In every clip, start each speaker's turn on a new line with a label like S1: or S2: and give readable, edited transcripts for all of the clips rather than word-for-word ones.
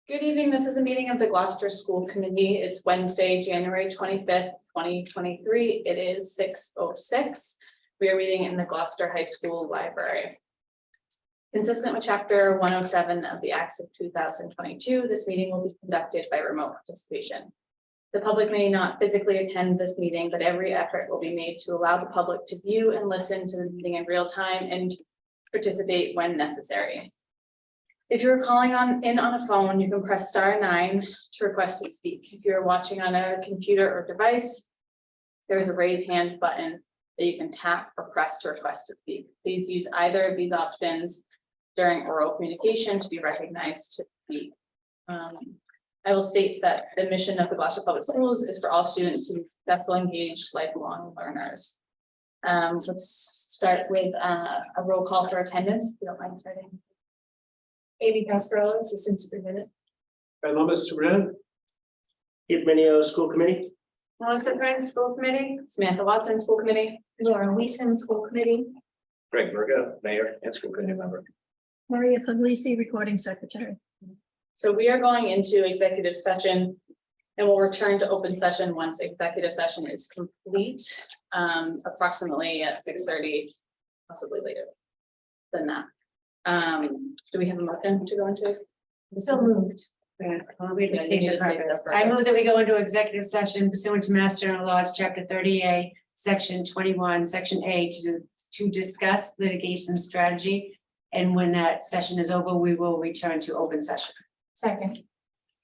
S1: Good evening. This is a meeting of the Gloucester School Committee. It's Wednesday, January 25th, 2023. It is 6:06. We are meeting in the Gloucester High School Library. Consistent with Chapter 107 of the Acts of 2022, this meeting will be conducted by remote participation. The public may not physically attend this meeting, but every effort will be made to allow the public to view and listen to the meeting in real time and participate when necessary. If you're calling in on a phone, you can press *9 to request to speak. If you're watching on a computer or device, there is a raise hand button that you can tap or press to request to speak. Please use either of these options during oral communication to be recognized to speak. I will state that the mission of the Gloucester Public Schools is for all students to be successful, engaged, lifelong learners. Let's start with a roll call for attendance, if you don't mind starting. Amy Pascarello, Assistant Superintendent.
S2: Columbus Superintendent.
S3: Keith Minio, School Committee.
S1: Melissa Prince, School Committee. Samantha Watson, School Committee. Laura Weason, School Committee.
S2: Greg Murga, Mayor and School Committee Member.
S4: Maria Puglisi, Recording Secretary.
S1: So we are going into executive session and we'll return to open session once executive session is complete, approximately at 6:30, possibly later than that. Do we have a motion to go into?
S5: So moved. I move that we go into executive session pursuant to Mass General Laws, Chapter 30A, Section 21, Section A, to discuss litigation strategy. And when that session is over, we will return to open session.
S1: Second.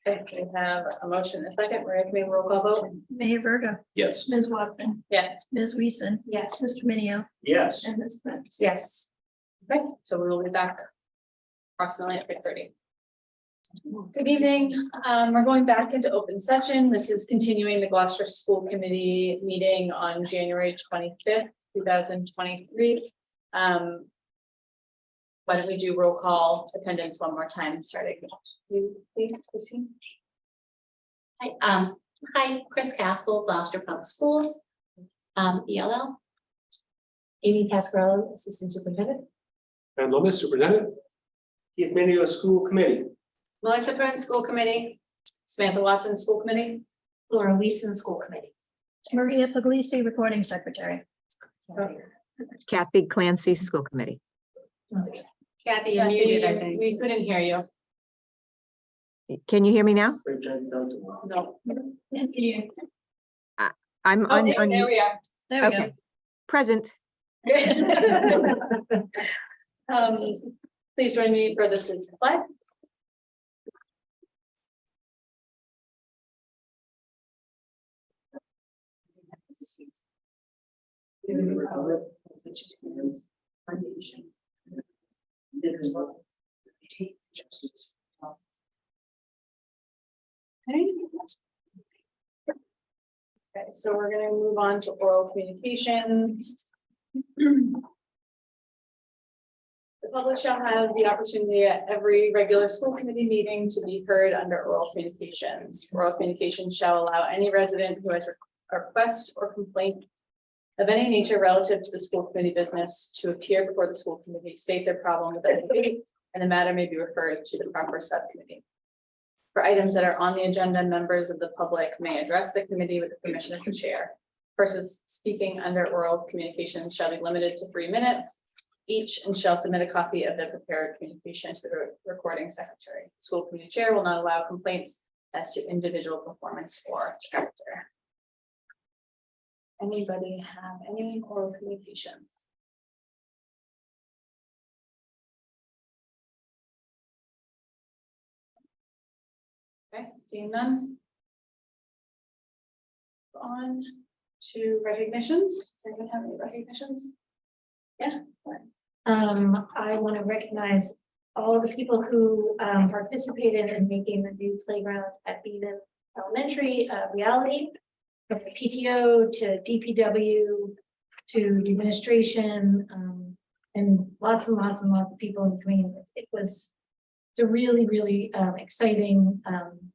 S1: Okay, we have a motion and a second. We're going to roll call vote.
S4: Mayor Verga,
S2: Yes.
S4: Ms. Watson,
S1: Yes.
S4: Ms. Weason,
S5: Yes.
S4: Mr. Minio,
S3: Yes.
S4: and Ms. Prince.
S5: Yes.
S1: Okay, so we will be back approximately at 6:30. Good evening. We're going back into open session. This is continuing the Gloucester School Committee meeting on January 25th, 2023. Why don't we do roll call attendance one more time, starting with you, please, Christine?
S6: Hi, Chris Castle, Gloucester Public Schools, ELL.
S5: Amy Pascarello, Assistant Superintendent.
S2: Columbus Superintendent.
S3: Keith Minio, School Committee.
S5: Melissa Prince, School Committee.
S1: Samantha Watson, School Committee.
S5: Laura Weason, School Committee.
S4: Maria Puglisi, Recording Secretary.
S7: Kathy Clancy, School Committee.
S5: Kathy, you're muted, I think.
S1: We couldn't hear you.
S7: Can you hear me now?
S1: No.
S7: I'm
S1: Oh,
S7: on.
S1: there we are.
S4: There we
S7: Okay, present.
S1: Please join me for the salute to the flag. Okay, so we're going to move on to oral communications. The public shall have the opportunity at every regular school committee meeting to be heard under oral communications. Oral communications shall allow any resident who has a request or complaint of any nature relative to the school committee business to appear before the school committee, state their problem with the committee, and the matter may be referred to the proper subcommittee. For items that are on the agenda, members of the public may address the committee with the permission of the chair. Persons speaking under oral communication shall be limited to 3 minutes each and shall submit a copy of the prepared communication to the recording secretary. School committee chair will not allow complaints as to individual performance or character. Anybody have any oral communications? Okay, seeing none. On to recognitions. Does anyone have any recognitions? Yeah.
S8: I want to recognize all of the people who participated in making the new playground at Beaman Elementary a reality. From the PTO to DPW to the administration and lots of people in between. It's a really exciting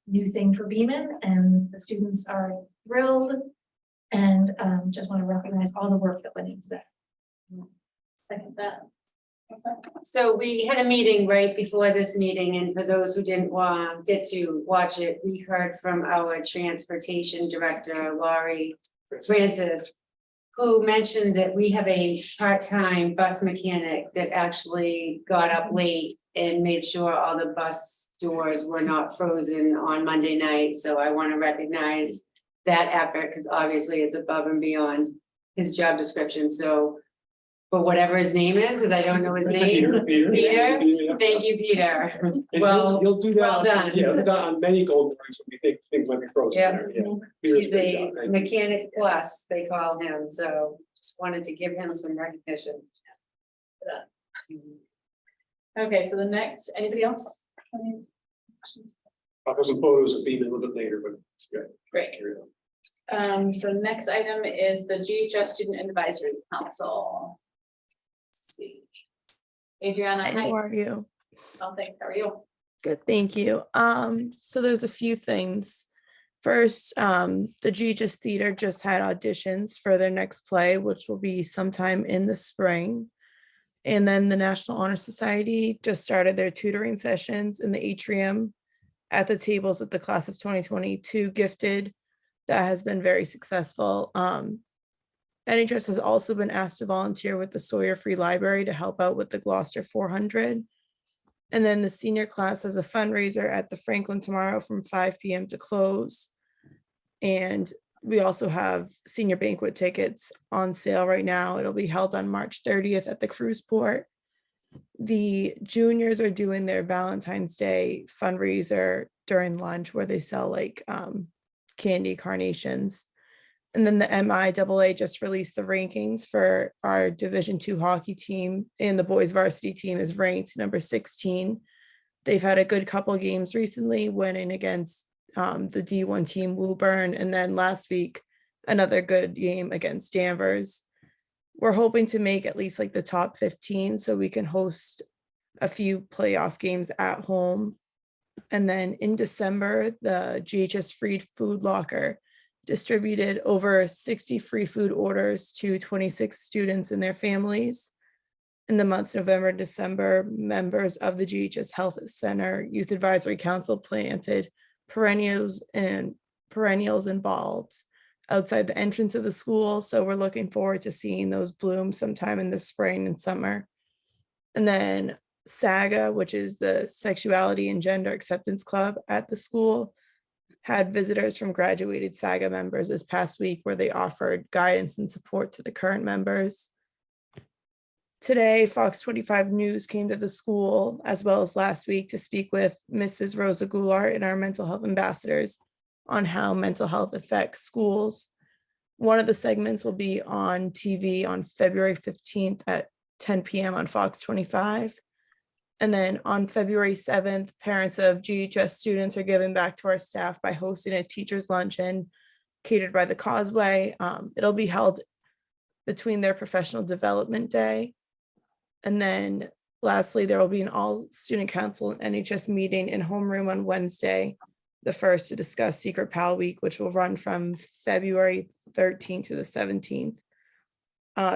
S8: new thing for Beaman, and the students are thrilled, and just want to recognize all the work that went into that.
S1: Second that.
S5: So we had a meeting right before this meeting, and for those who didn't get to watch it, we heard from our transportation director, Laurie Francis, who mentioned that we have a part-time bus mechanic that actually got up late and made sure all the bus doors were not frozen on Monday night. So I want to recognize that effort, because obviously it's above and beyond his job description. So for whatever his name is, because I don't know his name.
S2: Peter.
S5: Peter? Thank you, Peter.
S2: And
S5: Well,
S2: you'll do that.
S5: well done.
S2: Yeah, you'll do that on many golden rings when we think things might be frozen.
S5: Yeah.
S2: there, yeah. Peter's
S5: He's
S2: great
S5: a
S2: job, thank you.
S5: mechanic plus, they call him, so just wanted to give him some recognition.
S1: Okay, so the next, anybody else? Any questions?
S2: I'll put some photos of Beaman a little bit later, but it's good.
S1: Great.
S2: Carry on.
S1: So next item is the GHS Student Advisory Council. Let's see. Adriana,
S9: Hi, how
S1: hi.
S9: are you?
S1: Oh, thanks. How are you?
S9: Good, thank you. So there's a few things. First, the GHS Theater just had auditions for their next play, which will be sometime in the spring. And then the National Honor Society just started their tutoring sessions in the atrium at the tables that the class of 2022 gifted. That has been very successful. NHS has also been asked to volunteer with the Sawyer Free Library to help out with the Gloucester 400. And then the senior class has a fundraiser at the Franklin tomorrow from 5 p.m. to close. And we also have senior banquet tickets on sale right now. It'll be held on March 30th at the cruise port. The juniors are doing their Valentine's Day fundraiser during lunch where they sell like candy carnations. And then the MIAA just released the rankings for our Division II hockey team, and the boys varsity team is ranked number 16. They've had a good couple games recently, winning against the D1 team Woburn, and then last week another good game against Danvers. We're hoping to make at least like the top 15 so we can host a few playoff games at home. And then in December, the GHS Free Food Locker distributed over 60 free food orders to 26 students and their families. In the months November and December, members of the GHS Health Center Youth Advisory Council planted perennials and bulbs outside the entrance of the school. So we're looking forward to seeing those bloom sometime in the spring and summer. And then SAGA, which is the Sexuality and Gender Acceptance Club at the school, had visitors from graduated SAGA members this past week where they offered guidance and support to the current members. Today, Fox 25 News came to the school as well as last week to speak with Mrs. Rosa Goulart and our mental health ambassadors on how mental health affects schools. One of the segments will be on TV on February 15th at 10 p.m. on Fox 25. And then on February 7th, parents of GHS students are giving back to our staff by hosting a teacher's luncheon catered by the Causeway. It'll be held between their professional development day. And then lastly, there will be an all student council and NHS meeting in homeroom on Wednesday, the 1st, to discuss Secret Pal Week, which will run from February 13th to the 17th.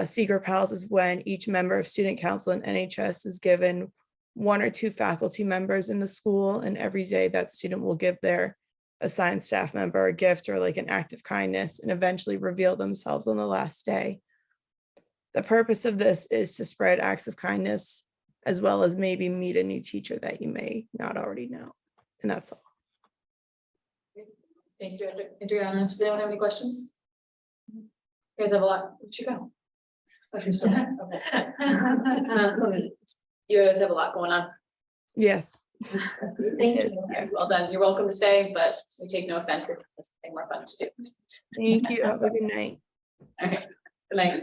S9: Secret Pals is when each member of student council and NHS is given 1 or 2 faculty members in the school, and every day that student will give their assigned staff member a gift or like an act of kindness and eventually reveal themselves on the last day. The purpose of this is to spread acts of kindness as well as maybe meet a new teacher that you may not already know. And that's all.
S1: Thank you, Adriana. Does anyone have any questions? You guys have a lot. Where'd you go? You guys have a lot going on.
S9: Yes.
S8: Thank you.
S1: Yeah, well done. You're welcome to stay, but we take no offense if it's something more fun to do.
S9: Thank you. Have a good night.
S1: Okay, good night.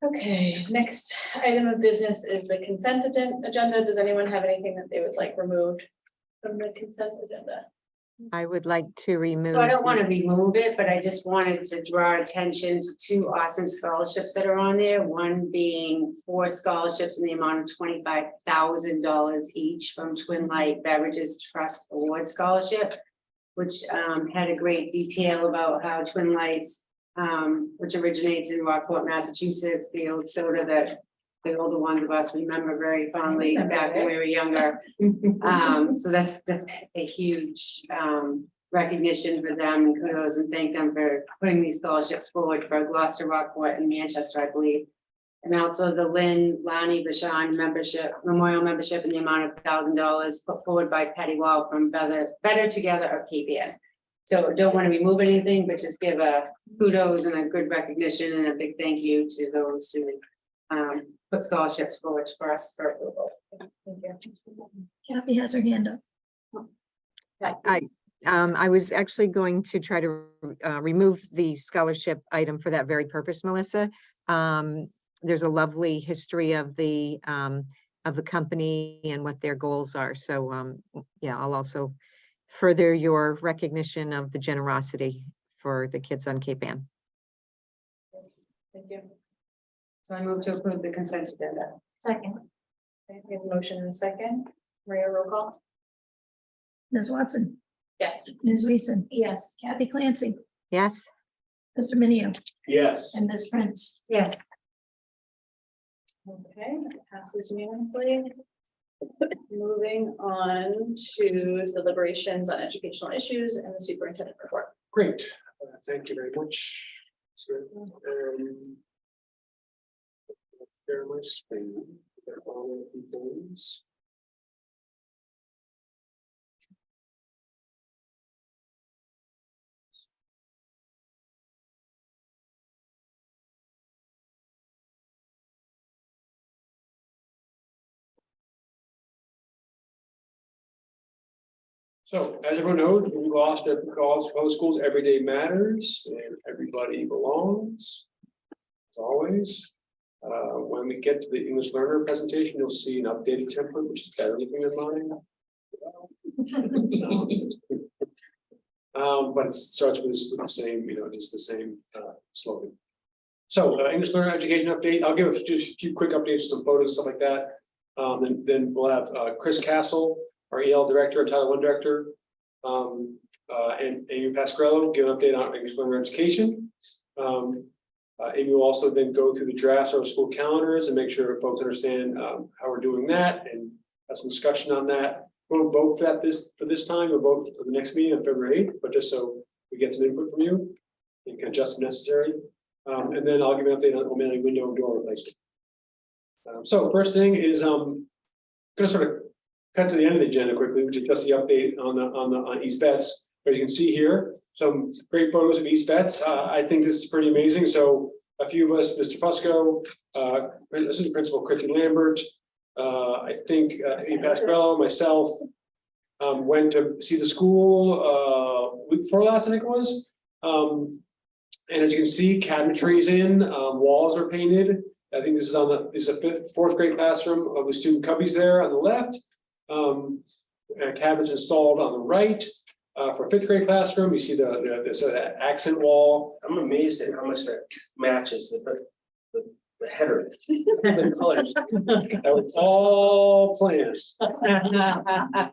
S1: Okay, next item of business is the consent agenda. Does anyone have anything that they would like removed from the consent agenda?
S7: I would like to remove.
S5: So I don't
S7: the-
S5: want to remove it, but I just wanted to draw attention to 2 awesome scholarships that are on there. One being 4 scholarships in the amount of $25,000 each from Twin Light Beverages Trust Award Scholarship, which had a great detail about how Twin Lights, which originates in Rockport, Massachusetts, the old soda that the older ones of us remember very fondly
S1: Remember
S5: back when
S1: it.
S5: we were younger. So that's a huge recognition for them, and kudos, and thank them for putting these scholarships forward for Gloucester, Rockport, and Manchester, I believe. And also the Lynn Lani Bashan membership, memorial membership in the amount of $1,000 put forward by Patty Wall from Better Together of KPN. So don't want to remove anything, but just give a kudos and a good recognition and a big thank you to those who put scholarships forward for us for approval.
S4: Kathy has her hand up.
S7: I was actually going to try to remove the scholarship item for that very purpose, Melissa. There's a lovely history of the company and what their goals are. So yeah, I'll also further your recognition of the generosity for the kids on Cape Ann.
S1: Thank you.
S5: So I move to approve the consent agenda.
S8: Second.
S1: Okay, we have a motion and a second. Maria, roll call.
S4: Ms. Watson,
S1: Yes.
S4: Ms. Weason,
S8: Yes.
S4: Kathy Clancy,
S7: Yes,
S4: Mr. Minio,
S3: Yes.
S4: and Ms. Prince.
S5: Yes.
S1: Okay, that passes unanimously. Moving on to deliberations on educational issues and the superintendent report.
S2: Great, thank you very much. Share my screen. There are all of the things. So, as everyone knows, we lost at public schools, every day matters and everybody belongs. As always, when we get to the English learner presentation, you'll see an updated template, which is better looking than mine. But it starts with the same, just the same slogan. So, English learner education update. I'll give just a few quick updates with some photos and stuff like that. And then we'll have Chris Castle, our EL director, Title I director, and Amy Pasquarello give an update on English learner education. Amy will also then go through the drafts of our school calendars and make sure folks understand how we're doing that and have some discussion on that. We'll vote for that for this time, we'll vote for the next meeting on February 8th, but just so we get some input from you, you can adjust if necessary. And then I'll give an update on managing window and door replacement. So first thing is going to sort of cut to the end of the agenda quickly, which is just the update on East Vets. But you can see here some great photos of East Vets. I think this is pretty amazing. So a few of us, Mr. Fusco, Assistant Principal Christy Lambert, I think Amy Pasquarello, myself, went to see the school week before last, I think it was. And as you can see, cabinetry's in, walls are painted. I think this is a fourth grade classroom of the student cubbies there on the left. Cabinets installed on the right. For fifth grade classroom, you see the accent wall.
S3: I'm amazed at how much that matches the header. The colors.
S2: That was all planned.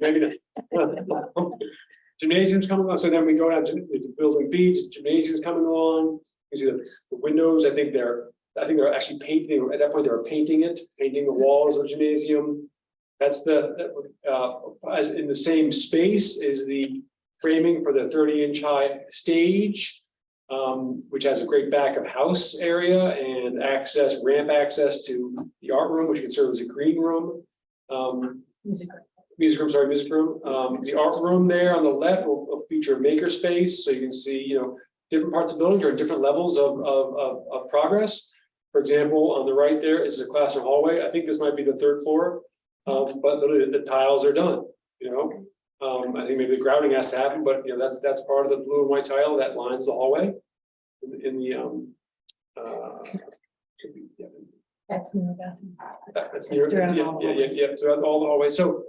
S2: Maybe not. Gymnasium's coming along, so then we go down to the building B. Gymnasium's coming along. You see the windows. I think they're actually painting. At that point, they were painting the walls of the gymnasium. That's as in the same space is the framing for the 30-inch high stage, which has a great back of house area and ramp access to the art room, which can serve as a green room. Music room. The art room there on the left will feature a maker space, so you can see, different parts of the building are different levels of progress. For example, on the right there is a classroom hallway. I think this might be the third floor, but literally the tiles are done. I think maybe the grouting has to happen, but that's part of the blue and white tile that lines the hallway.
S8: That's near
S2: That's near, throughout all the hallways. So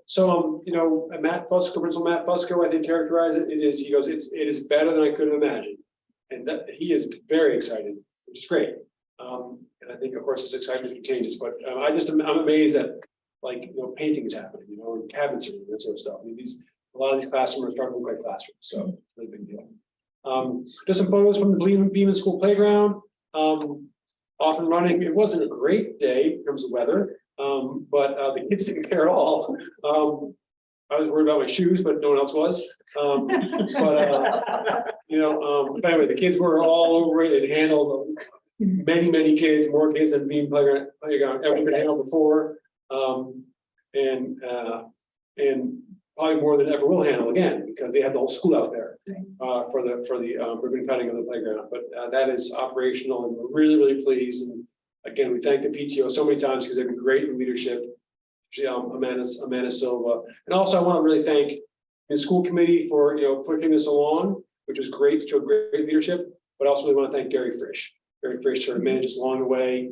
S2: Matt Fusco, Principal Matt Fusco, I think characterized it. He goes, it is better than I could have imagined, and that he is very excited, which is great. And I think, of course, his excitement continues. But I'm amazed that painting is happening, and cabinets and that sort of stuff. I mean, a lot of these classrooms are starting to look like classrooms, so it's a really big deal. Just some photos from the Beeman School playground. off and running. It wasn't a great day in terms of weather, but the kids didn't care at all. I was worried about my shoes, but no one else was. But anyway, the kids were all over it. It handled many kids, more kids than being playground ever been handled before. And probably more than ever will handle again, because they had the whole school out there for the ribbon cutting of the playground. But that is operational, and we're really pleased. And again, we thank the PTO so many times because they've been great in leadership. Amanda Silva, and also I want to really thank the school committee for pushing this along, which was great, showed great leadership. But also we want to thank Gary Frisch. Gary Frisch sort of managed us along the way.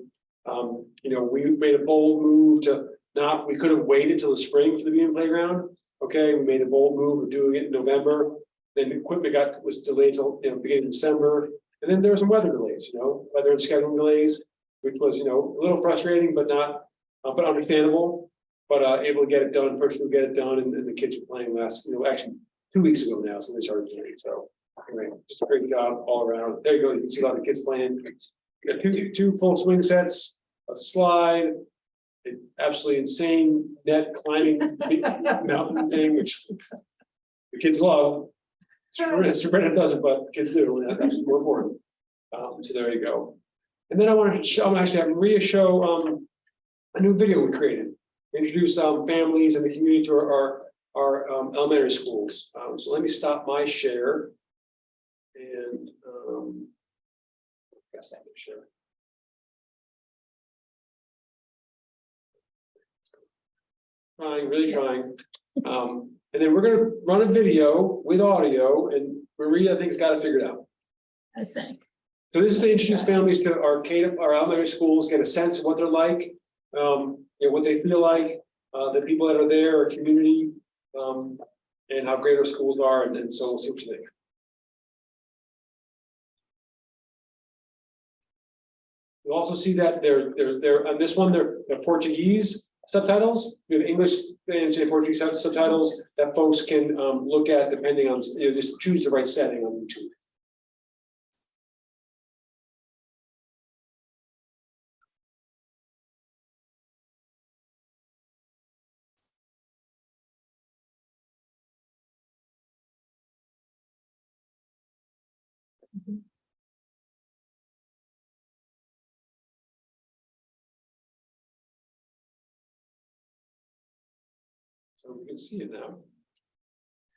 S2: We made a bold move to not. We could have waited till the spring for the Bean Playground. Okay, we made a bold move of doing it in November. Then the equipment was delayed till beginning of December, and then there were some weather delays. Weather and scheduling delays, which was a little frustrating, but not but understandable. But able to get it done, personally get it done, and the kids were playing last, actually 2 weeks ago now, so they started playing. So anyway, just a great job all around. There you go. You can see a lot of kids playing. We got two full swing sets, a slide, an absolutely insane net climbing mountain thing, which the kids love. Sabrina doesn't, but kids do. And that's more important. So there you go. And then I wanted to show. I'm actually having Maria show a new video we created. Introduce families in the community to our elementary schools. So let me stop my share and guess that share. Really trying. And then we're going to run a video with audio, and Maria, I think, has got it figured out.
S4: I think.
S2: So this is to introduce families to our elementary schools, get a sense of what they're like. What they feel like, the people that are there, our community, and how great our schools are, and so we'll see what you think. You'll also see that they're on this one, they're Portuguese subtitles. We have English, Spanish, and Portuguese subtitles that folks can look at depending on, just choose the right setting on YouTube. So we can see it now.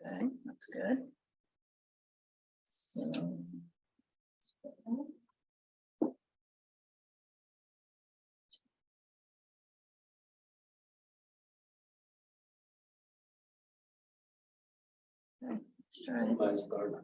S4: Okay, that's good. So. Okay, let's try it.
S3: Nice garden.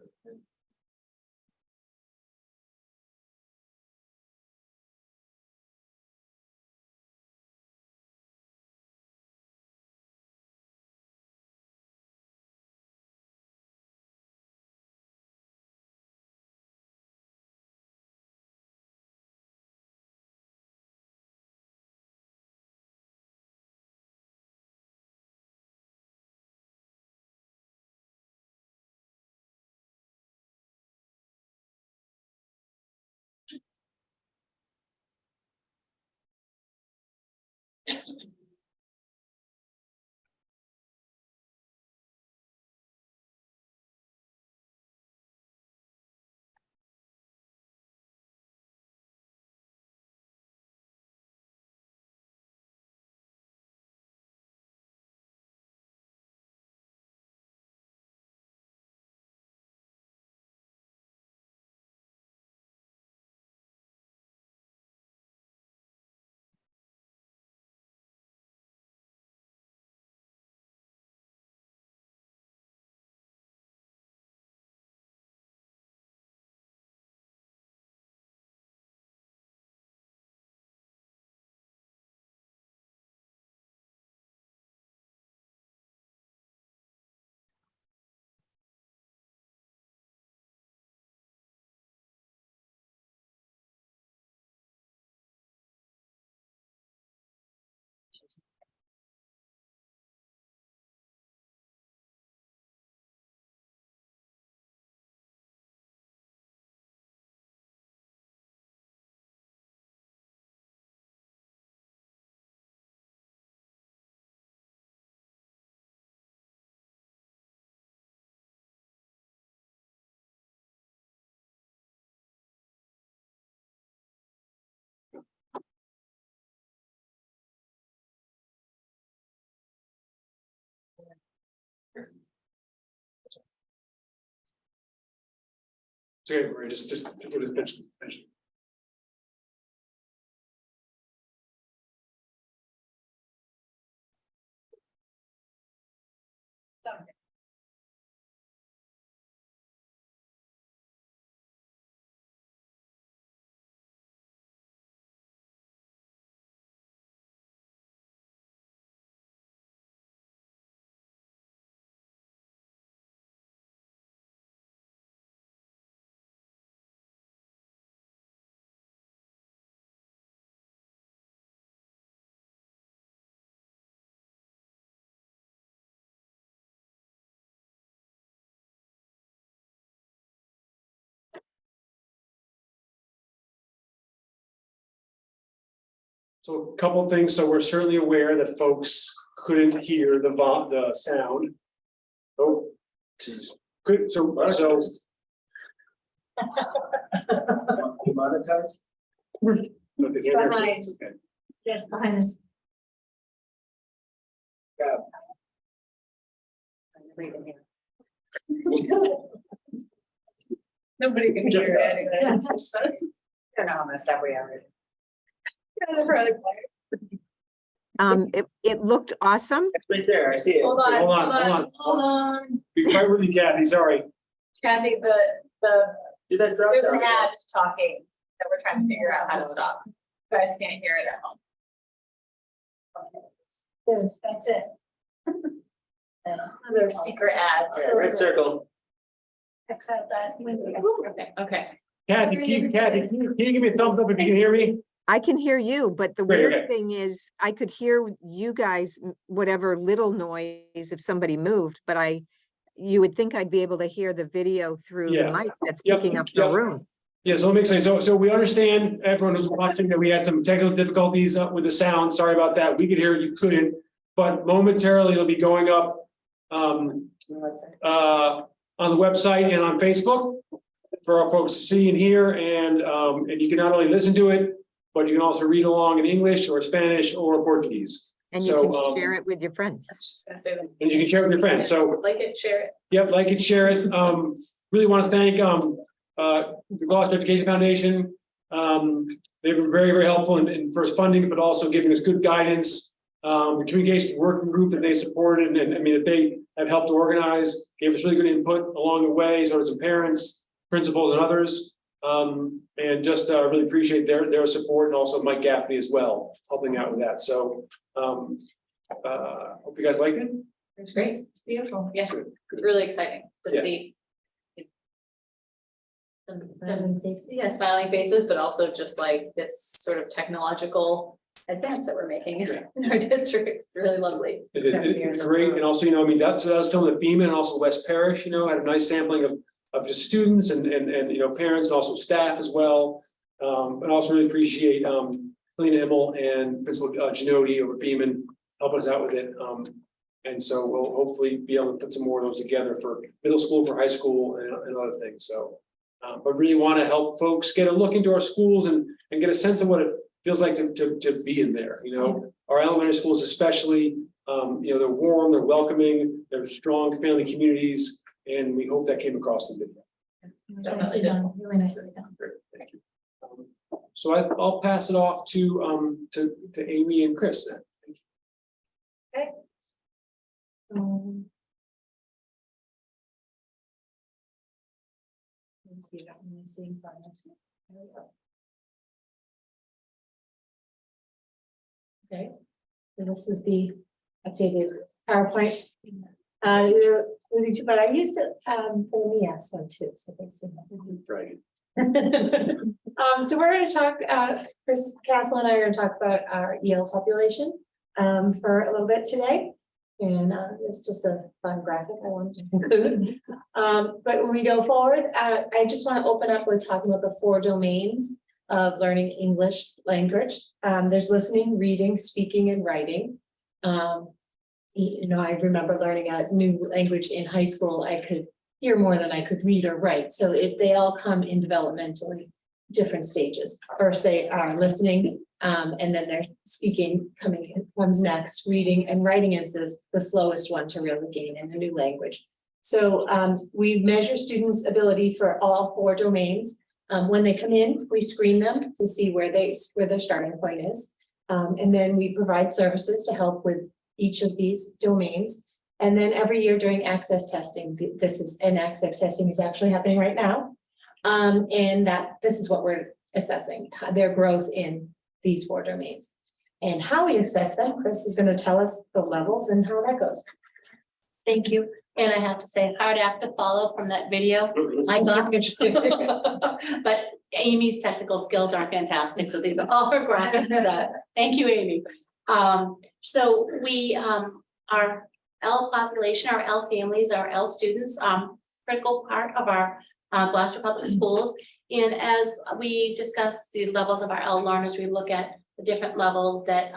S2: It's okay, Maria, just do this mention. So a couple things, so we're certainly aware that folks couldn't hear the sound. Oh, geez. Good, so.
S3: Monetized?
S2: But they can't hear us.
S8: Behind.
S2: Okay.
S8: That's behind us.
S1: Nobody can hear anything.
S5: I don't know how messed up we are.
S7: It looked awesome.
S3: It's right there, I see it.
S1: Hold on,
S2: Hold
S1: hold
S2: on,
S1: on, hold on.
S2: Be right with you, Kathy, sorry.
S1: Kathy, the,
S3: Did that drop
S1: there's an
S3: down?
S1: ad talking that we're trying to figure out how to stop. You guys can't hear it at home.
S8: Yes, that's it.
S1: There's secret ads.
S3: Okay, red circle.
S8: X out that window.
S1: Okay.
S2: Kathy, can you give me a thumbs up if you can hear me?
S7: I can hear you, but the
S2: Great,
S7: weird
S2: okay.
S7: thing is I could hear you guys, whatever little noise if somebody moved, but you would think I'd be able to hear the video through the
S2: Yeah.
S7: mic that's
S2: Yep,
S7: picking up the
S2: yep.
S7: room.
S2: Yeah, so let me explain. So we understand, everyone who's watching, that we had some technical difficulties with the sound. Sorry about that. We could hear it, you couldn't. But momentarily it'll be going up on the website and on Facebook for our folks to see and hear. And you can not only listen to it, but you can also read along in English or Spanish or Portuguese.
S7: And you
S2: So,
S7: can share it with your friends.
S1: Just gonna say that.
S2: And you can share it with your friends. So
S1: Like it, share it.
S2: yep, like it, share it. Really want to thank the Gloucester Education Foundation. They've been very, very helpful in first funding, but also giving us good guidance. The communication working group that they supported and I mean, that they have helped organize, gave us really good input along the way, so some parents, principals and others. And just really appreciate their support and also Mike Gaffney as well, helping out with that. So hope you guys liked it.
S1: It's great. It's beautiful. Yeah,
S2: Good,
S1: it's really exciting to
S2: Yeah.
S1: see. Yeah, smiling faces, but also just like this sort of technological advance that we're making in our district. It's really lovely.
S2: It's great. And also, I mean, that was telling that Beaman and also West Parish, had a nice sampling of just students and parents and also staff as well. And also really appreciate Selena Immel and Principal Ginodi over Beaman helping us out with it. And so we'll hopefully be able to put some more of those together for middle school, for high school and other things. So, but really want to help folks get a look into our schools and get a sense of what it feels like to be in there. Our elementary schools especially, they're warm, they're welcoming, they're strong family communities, and we hope that came across in the video.
S8: Nicely done, really nicely done.
S2: Great, thank you. So I'll pass it off to Amy and Chris then. Thank you.
S8: Okay, and this is the updated PowerPoint. You're moving to, but I used it for the MEAS one too, so they've seen that.
S2: Right.
S8: So we're going to talk, Chris Castle and I are going to talk about our EL population for a little bit today. And it's just a fun graphic I wanted to include. But when we go forward, I just want to open up with talking about the 4 domains of learning English language. There's listening, reading, speaking, and writing. I remember learning a new language in high school. I could hear more than I could read or write. So they all come in developmentally different stages. First, they are listening, and then they're speaking comes next. Reading and writing is the slowest one to really gain in a new language.
S10: So we measure students' ability for all 4 domains. When they come in, we screen them to see where their starting point is. And then we provide services to help with each of these domains. And then every year during access testing, access testing is actually happening right now. And this is what we're assessing, their growth in these 4 domains. And how we assess them, Chris is going to tell us the levels and how that goes.
S6: Thank you. And I have to say, hard act to follow from that video. I got it. But Amy's technical skills are fantastic. So these are all her graphics. Thank you, Amy. So we, our L population, our L families, our L students, critical part of our Gloucester Public Schools. And as we discuss the levels of our L learners, we look at the different levels that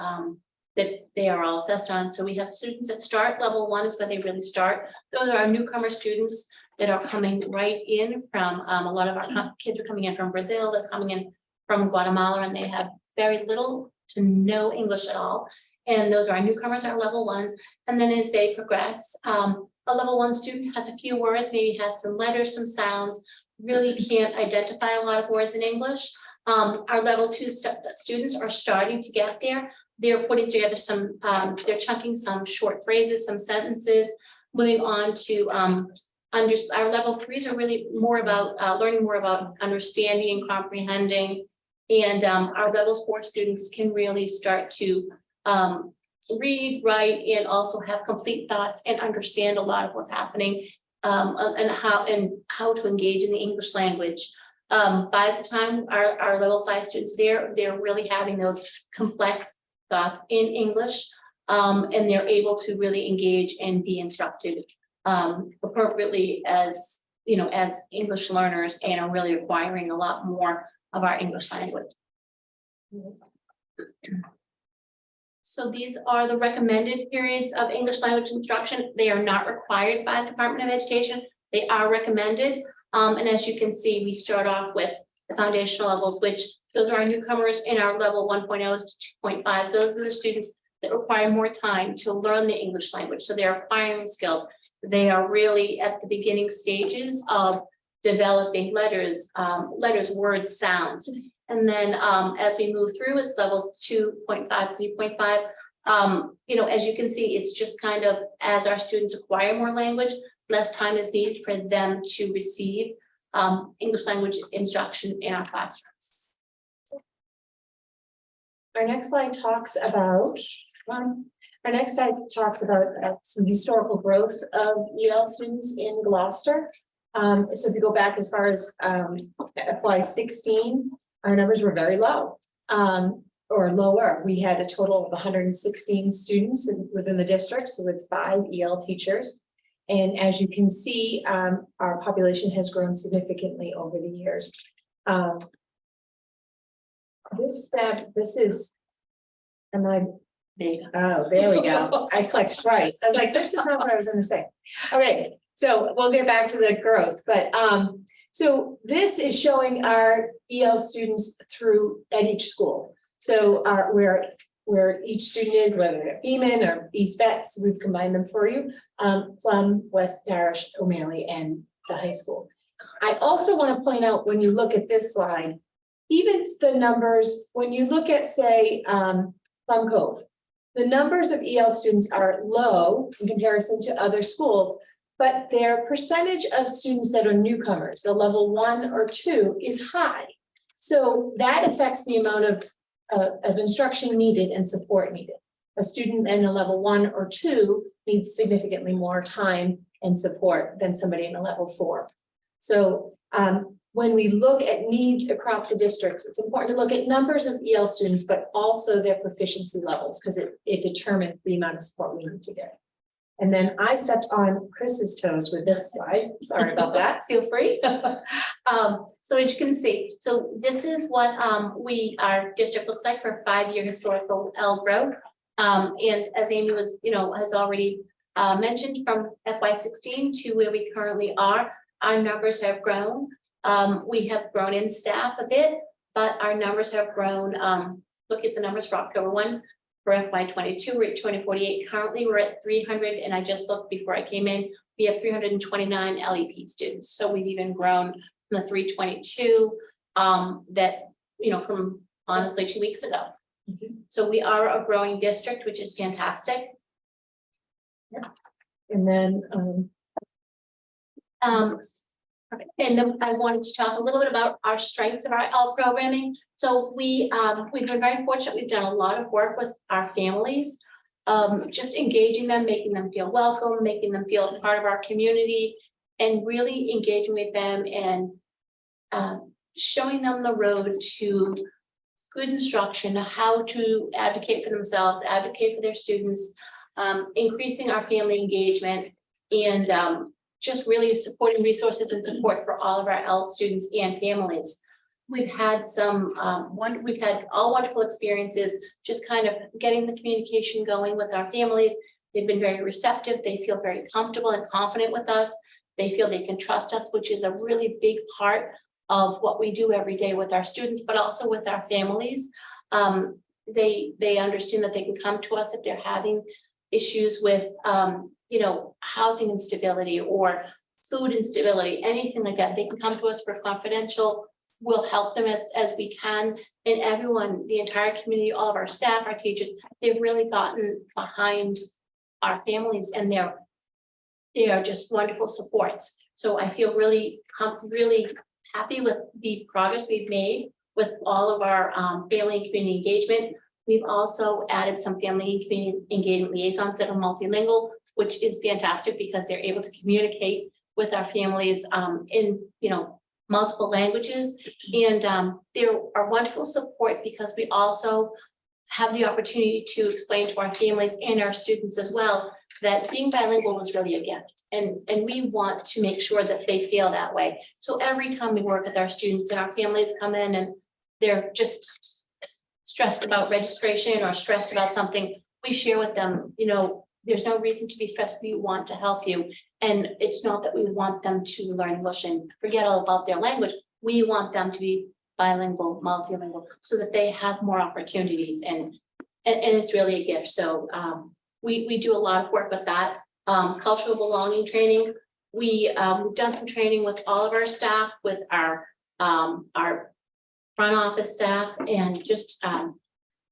S6: they are all assessed on. So we have students that start level 1 is where they really start. Those are our newcomer students that are coming right in from a lot of our kids are coming in from Brazil, they're coming in from Guatemala, and they have very little to no English at all. And those are our newcomers, our level 1s. And then as they progress, a level 1 student has a few words, maybe has some letters, some sounds, really can't identify a lot of words in English. Our level 2 students are starting to get there. They're putting together some, they're chunking some short phrases, some sentences, moving on to our level 3s are really more about learning more about understanding and comprehending. And our level 4 students can really start to read, write, and also have complete thoughts and understand a lot of what's happening and how to engage in the English language. By the time our level 5 students, they're really having those complex thoughts in English, and they're able to really engage and be instructed appropriately as English learners, and are really acquiring a lot more of our English language. So these are the recommended periods of English language instruction. They are not required by the Department of Education. They are recommended. And as you can see, we start off with the foundational levels, which those are our newcomers in our level 1.0s to 2.5. So those are the students that require more time to learn the English language. So they're acquiring skills. They are really at the beginning stages of developing letters, words, sounds. And then as we move through, it's levels 2.5, 3.5. As you can see, it's just kind of as our students acquire more language, less time is needed for them to receive English language instruction in our classrooms.
S10: Our next slide talks about some historical growth of EL students in Gloucester. So if you go back as far as FY16, our numbers were very low or lower. We had a total of 116 students within the district, so with 5 EL teachers. And as you can see, our population has grown significantly over the years. Oh, there we go. I clicked twice. I was like, this is not what I was going to say. Okay, so we'll get back to the growth, but so this is showing our EL students through at each school. So where each student is, whether they're Beeman or East Vets, we've combined them for you. Plum, West Parish, O'Malley, and the high school. I also want to point out, when you look at this slide, even the numbers, when you look at, say, Plum Cove, the numbers of EL students are low in comparison to other schools, but their percentage of students that are newcomers, the level 1 or 2, is high. So that affects the amount of instruction needed and support needed. A student in a level 1 or 2 needs significantly more time and support than somebody in a level 4. So when we look at needs across the district, it's important to look at numbers of EL students, but also their proficiency levels, because it determines the amount of support we need to get. And then I stepped on Chris's toes with this slide. Sorry about that.
S6: Feel free. So as you can see, so this is what our district looks like for 5-year historical L growth. And as Amy has already mentioned, from FY16 to where we currently are, our numbers have grown. We have grown in staff a bit, but our numbers have grown. Look at the numbers for October 1 For FY 22, we're at 248. Currently, we're at 300, and I just looked before I came in. We have 329 LEP students, so we've even grown from the 322 that, you know, from honestly 2 weeks ago. So we are a growing district, which is fantastic.
S10: And then,
S6: And then I wanted to talk a little bit about our strengths of our L programming. So we've been very fortunate. We've done a lot of work with our families, just engaging them, making them feel welcome, making them feel a part of our community, and really engaging with them and showing them the road to good instruction, how to advocate for themselves, advocate for their students, increasing our family engagement, and just really supporting resources and support for all of our L students and families. We've had we've had all wonderful experiences, just kind of getting the communication going with our families. They've been very receptive. They feel very comfortable and confident with us. They feel they can trust us, which is a really big part of what we do every day with our students, but also with our families. They understand that they can come to us if they're having issues with, you know, housing instability or food instability, anything like that. They can come to us for confidential. We'll help them as we can. And everyone, the entire community, all of our staff, our teachers, they've really gotten behind our families, and they are just wonderful supports. So I feel really happy with the progress we've made with all of our family and community engagement. We've also added some family and community engagement liaisons that are multilingual, which is fantastic because they're able to communicate with our families in, you know, multiple languages. And there are wonderful support because we also have the opportunity to explain to our families and our students as well that being bilingual is really a gift. And we want to make sure that they feel that way. So every time we work with our students and our families come in and they're just stressed about registration or stressed about something, we share with them, you know, there's no reason to be stressed. We want to help you. And it's not that we want them to learn English and forget all about their language. We want them to be bilingual, multilingual, so that they have more opportunities, and it's really a gift. So we do a lot of work with that. Cultural belonging training. We've done some training with all of our staff, with our front office staff, and just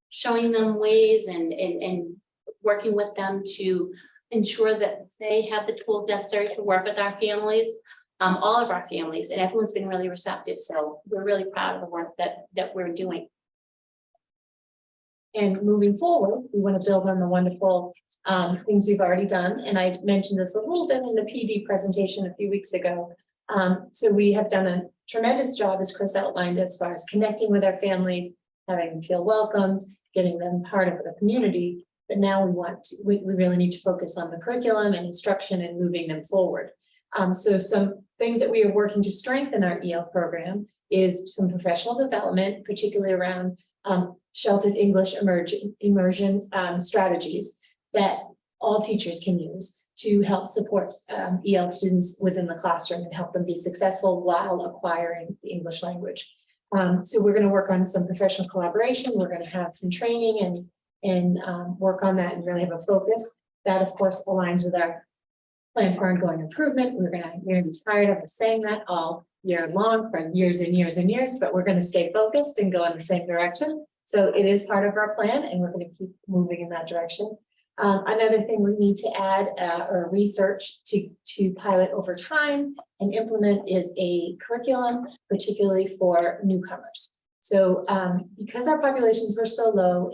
S6: showing them ways and working with them to ensure that they have the tools necessary to work with our families, all of our families, and everyone's been really receptive. So we're really proud of the work that we're doing.
S10: and moving forward, we want to build on the wonderful things we've already done. And I mentioned this a little bit in the PD presentation a few weeks ago. So we have done a tremendous job, as Chris outlined, as far as connecting with our families, having them feel welcomed, getting them part of the community. But now we really need to focus on the curriculum and instruction and moving them forward. So some things that we are working to strengthen our EL program is some professional development, particularly around sheltered English immersion strategies that all teachers can use to help support EL students within the classroom and help them be successful while acquiring the English language. So we're going to work on some professional collaboration. We're going to have some training and work on that and really have a focus. That, of course, aligns with our plan for ongoing improvement. We're going to be tired of saying that all year long for years and years and years, but we're going to stay focused and go in the same direction. So it is part of our plan, and we're going to keep moving in that direction. Another thing we need to add or research to pilot over time and implement is a curriculum, particularly for newcomers. So because our populations were so low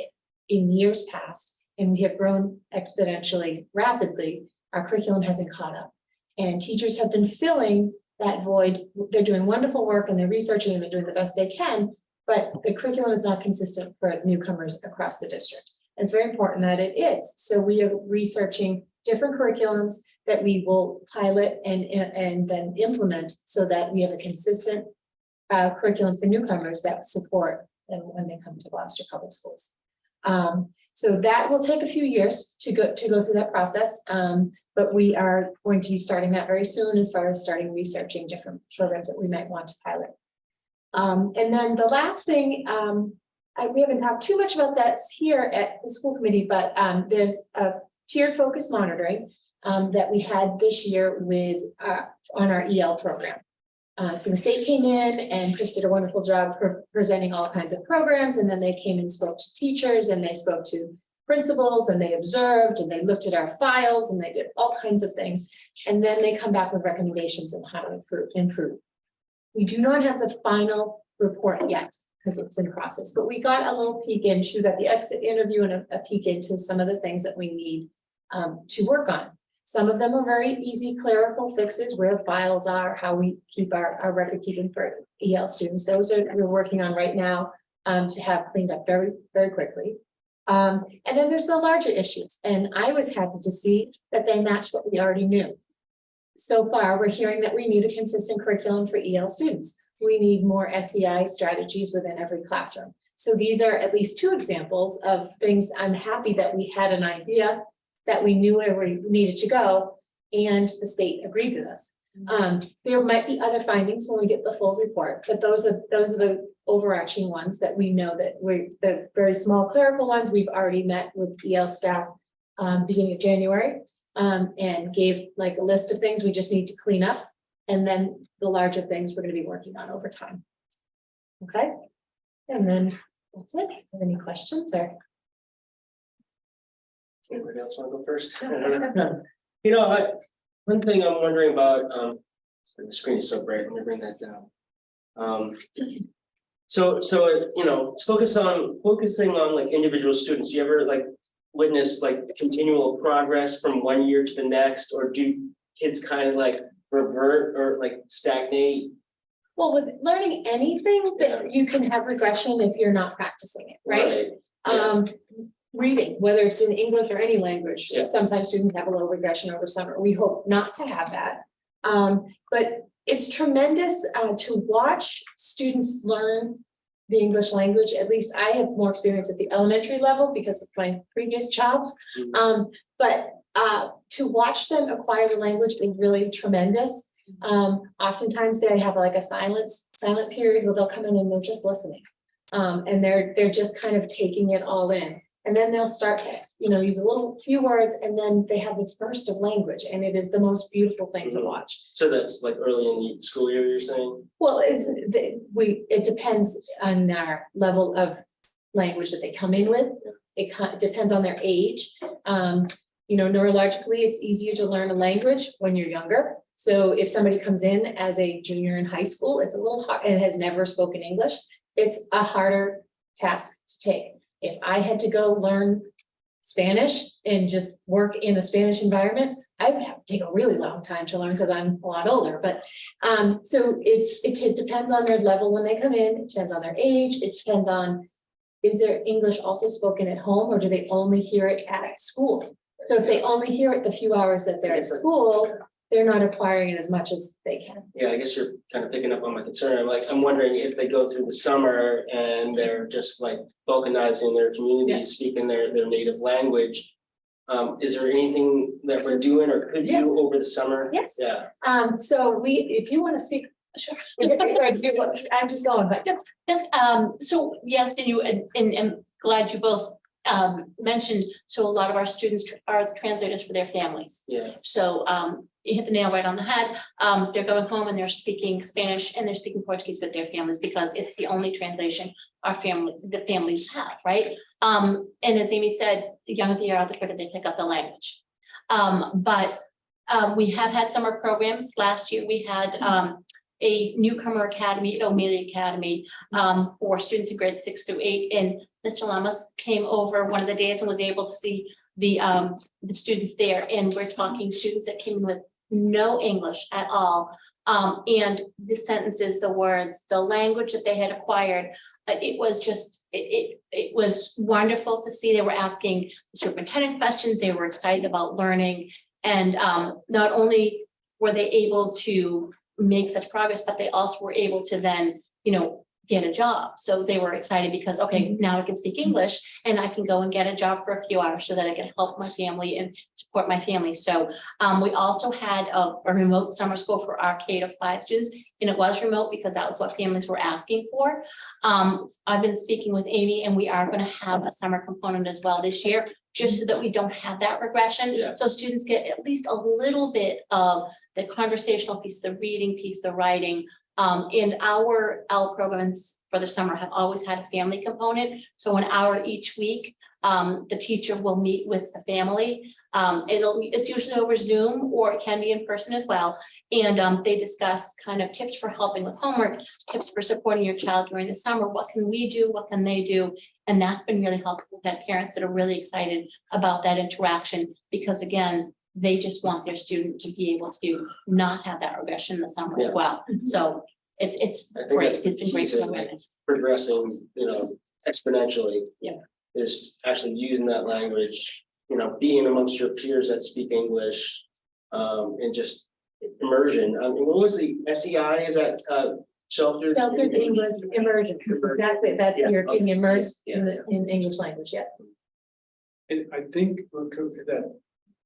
S10: in years past, and we have grown exponentially rapidly, our curriculum hasn't caught up. And teachers have been filling that void. They're doing wonderful work and they're researching and they're doing the best they can, but the curriculum is not consistent for newcomers across the district. And it's very important that it is. So we are researching different curriculums that we will pilot and then implement so that we have a consistent curriculum for newcomers that support them when they come to Gloucester Public Schools. So that will take a few years to go through that process, but we are going to be starting that very soon as far as starting researching different programs that we might want to pilot. And then the last thing we haven't talked too much about that here at the school committee, but there's a tiered focus monitoring that we had this year with on our EL program. So the state came in and Chris did a wonderful job presenting all kinds of programs, and then they came and spoke to teachers and they spoke to principals and they observed and they looked at our files and they did all kinds of things. And then they come back with recommendations on how to improve. We do not have the final report yet because it's in process, but we got a little peek in, she got the exit interview and a peek into some of the things that we need to work on. Some of them are very easy clerical fixes, where files are, how we keep our record keeping for EL students. Those are we're working on right now to have cleaned up very, very quickly. And then there's the larger issues, and I was happy to see that they matched what we already knew. So far, we're hearing that we need a consistent curriculum for EL students. We need more SEI strategies within every classroom. So these are at least 2 examples of things I'm happy that we had an idea, that we knew where we needed to go, and the state agreed with us. There might be other findings when we get the full report, but those are the overarching ones that we know that the very small clerical ones we've already met with EL staff beginning of January and gave like a list of things we just need to clean up, and then the larger things we're going to be working on over time. Okay, and then that's it. Any questions or?
S3: Anybody else want to go first? You know, one thing I'm wondering about, the screen is so bright, let me bring that down. So you know, it's focusing on like individual students. You ever like witness like continual progress from one year to the next, or do kids kind of like revert or like stagnate?
S10: Well, with learning anything, that you can have regression if you're not practicing it, right?
S3: Yeah.
S10: Reading, whether it's in English or any language,
S3: Yeah.
S10: sometimes students have a little regression over summer. We hope not to have that. But it's tremendous to watch students learn the English language. At least I have more experience at the elementary level because of my previous job. But to watch them acquire the language is really tremendous. Oftentimes they have like a silent period where they'll come in and they're just listening. And they're just kind of taking it all in. And then they'll start to, use a few words, and then they have this burst of language, and it is the most beautiful thing to watch.
S3: So that's like early in the school year, you're saying?
S10: Well, it depends on their level of language that they come in with. It depends on their age. Neurologically, it's easier to learn a language when you're younger. So if somebody comes in as a junior in high school, it's a little hard and has never spoken English. It's a harder task to take. If I had to go learn Spanish and just work in a Spanish environment, I would have to take a really long time to learn because I'm a lot older. But so it depends on their level when they come in. It depends on their age. It depends on, is their English also spoken at home, or do they only hear it at school? So if they only hear it the few hours that they're at school, they're not acquiring it as much as they can.
S3: Yeah, I guess you're kind of picking up on my concern. I'm wondering if they go through the summer and they're just like balkanizing their community, speaking their native language. Is there anything that we're doing or could do over the summer?
S10: Yes.
S3: Yeah.
S10: So if you want to speak, sure. I'm just going, but
S6: That's, so yes, and I'm glad you both mentioned, so a lot of our students are the translators for their families.
S3: Yeah.
S6: So you hit the nail right on the head. They're going home and they're speaking Spanish and they're speaking Portuguese with their families because it's the only translation the families have, right? And as Amy said, the younger they are, the quicker they pick up the language. But we have had summer programs. Last year we had a newcomer academy at O'Malley Academy for students in grades 6 through 8. And Mr. Lamas came over one of the days and was able to see the students there. And we're talking students that came in with no English at all. And the sentences, the words, the language that they had acquired, it was just, it was wonderful to see. They were asking the superintendent questions. They were excited about learning. And not only were they able to make such progress, but they also were able to then, get a job. So they were excited because, okay, now I can speak English and I can go and get a job for a few hours so that I can help my family and support my family. So we also had a remote summer school for our K-5 students, and it was remote because that was what families were asking for. I've been speaking with Amy, and we are going to have a summer component as well this year, just so that we don't have that regression.
S3: Yeah.
S6: So students get at least a little bit of the conversational piece, the reading piece, the writing. And our L programs for the summer have always had a family component. So an hour each week, the teacher will meet with the family. It's usually over Zoom, or it can be in person as well. And they discuss kind of tips for helping with homework, tips for supporting your child during the summer. What can we do? What can they do? And that's been really helpful. We've had parents that are really excited about that interaction, because again, they just want their student to be able to not have that regression in the summer as
S3: Yeah.
S6: well. So it's
S3: I think
S6: great.
S3: that's the
S6: It's been
S3: key
S6: great
S3: to,
S6: for
S3: like,
S6: them.
S3: progressing, exponentially.
S6: Yeah.
S3: Is actually using that language, being amongst your peers that speak English, and just immersion. I mean, what was the SEI? Is that sheltered?
S10: Sheltered English immersion, exactly, that's,
S3: Yeah.
S10: you're being immersed
S3: Yeah.
S10: in English language, yeah.
S2: And I think that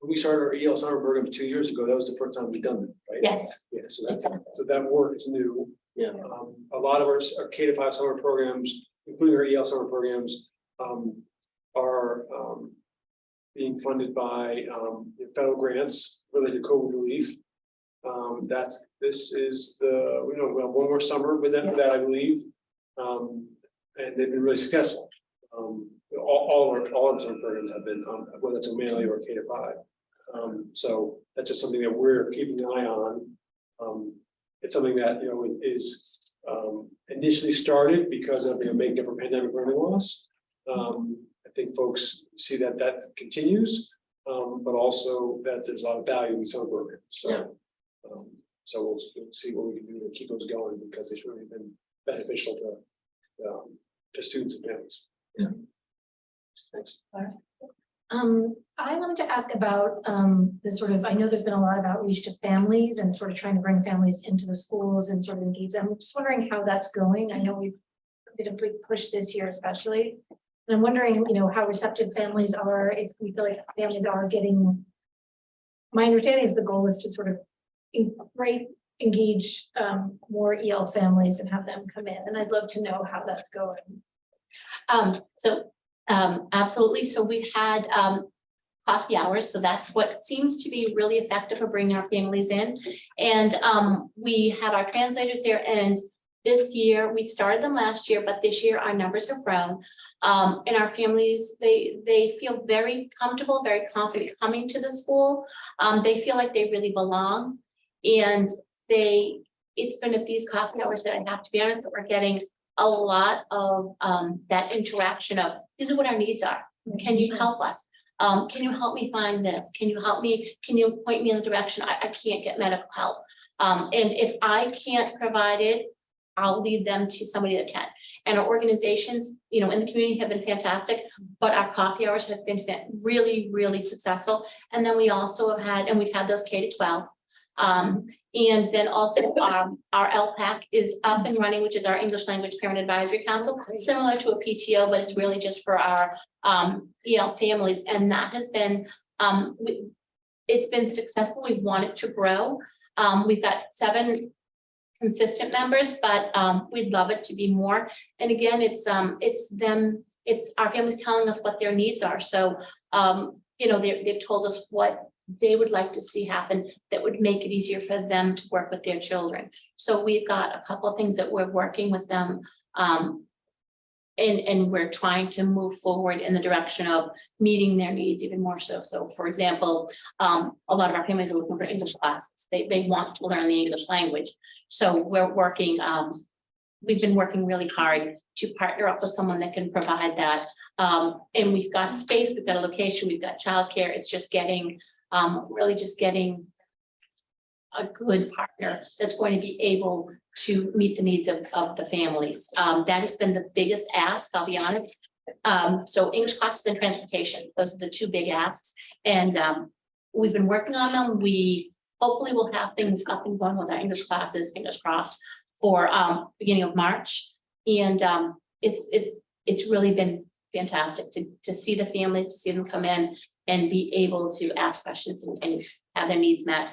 S2: when we started our EL summer program 2 years ago, that was the first time we've done it, right?
S6: Yes.
S2: Yeah, so that's,
S6: Exactly.
S2: so that work is new.
S3: Yeah.
S2: A lot of our K-5 summer programs, including our EL summer programs, are being funded by federal grants related to COVID relief. This is we have one more summer with that, I believe. And they've been really successful. All our summer programs have been, whether it's a O'Malley or K-5. So that's just something that we're keeping an eye on. It's something that, is initially started because of, making up for pandemic learning loss. I think folks see that continues, but also that there's a lot of value in some programs. So,
S3: Yeah.
S2: So we'll see what we can do to keep those going, because it's really been beneficial to students and families.
S3: Yeah.
S2: Thanks.
S8: I wanted to ask about this sort of, I know there's been a lot of outreach to families and sort of trying to bring families into the schools and sort of engage them. I'm just wondering how that's going. I know we did a big push this year especially. And I'm wondering, how receptive families are, if we feel like families are getting. My understanding is the goal is to sort of engage more EL families and have them come in. And I'd love to know how that's going.
S6: Absolutely. So we've had coffee hours. So that's what seems to be really effective for bringing our families in. And we have our translators there. And this year, we started them last year, but this year our numbers have grown. And our families, they feel very comfortable, very confident coming to the school. They feel like they really belong. And it's been at these coffee hours that I have to be honest, that we're getting a lot of that interaction of, these are what our needs are. Can you help us? Can you help me find this? Can you help me? Can you point me in the direction? I can't get medical help. And if I can't provide it, I'll lead them to somebody that can. And our organizations, in the community have been fantastic, but our coffee hours have been really, really successful. And then we also have we've had those K-12. And then also our LPAC is up and running, which is our English Language Parent Advisory Council, similar to a PTO, but it's really just for our EL families. And that has been, it's been successful. We want it to grow. We've got 7 consistent members, but we'd love it to be more. And again, it's our families telling us what their needs are. So, they've told us what they would like to see happen that would make it easier for them to work with their children. So we've got a couple of things that we're working with them. And we're trying to move forward in the direction of meeting their needs even more so. So for example, a lot of our families are looking for English classes. They want to learn the English language. So we're working, we've been working really hard to partner up with someone that can provide that. And we've got space, we've got a location, we've got childcare. It's just getting, really just getting a good partner that's going to be able to meet the needs of the families. That has been the biggest ask, I'll be honest. So English classes and transportation, those are the 2 big asks. And we've been working on them. We hopefully will have things up and going with our English classes, fingers crossed, for beginning of March. And it's really been fantastic to see the families, to see them come in and be able to ask questions and have their needs met.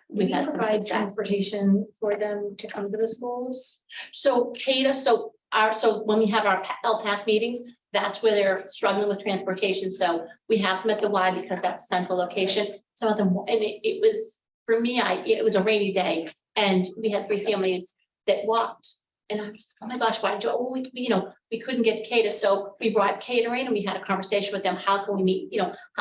S6: We've had some
S8: Provide
S6: success.
S8: transportation for them to come to the schools.
S6: So CADA, so when we have our LPAC meetings, that's where they're struggling with transportation. So we have them at the Y because that's a central location. Some of them, and it was, for me, it was a rainy day and we had 3 families that walked. And I was, oh my gosh, why did you, we couldn't get CADA. So we brought catering and we had a conversation with them. How can we meet,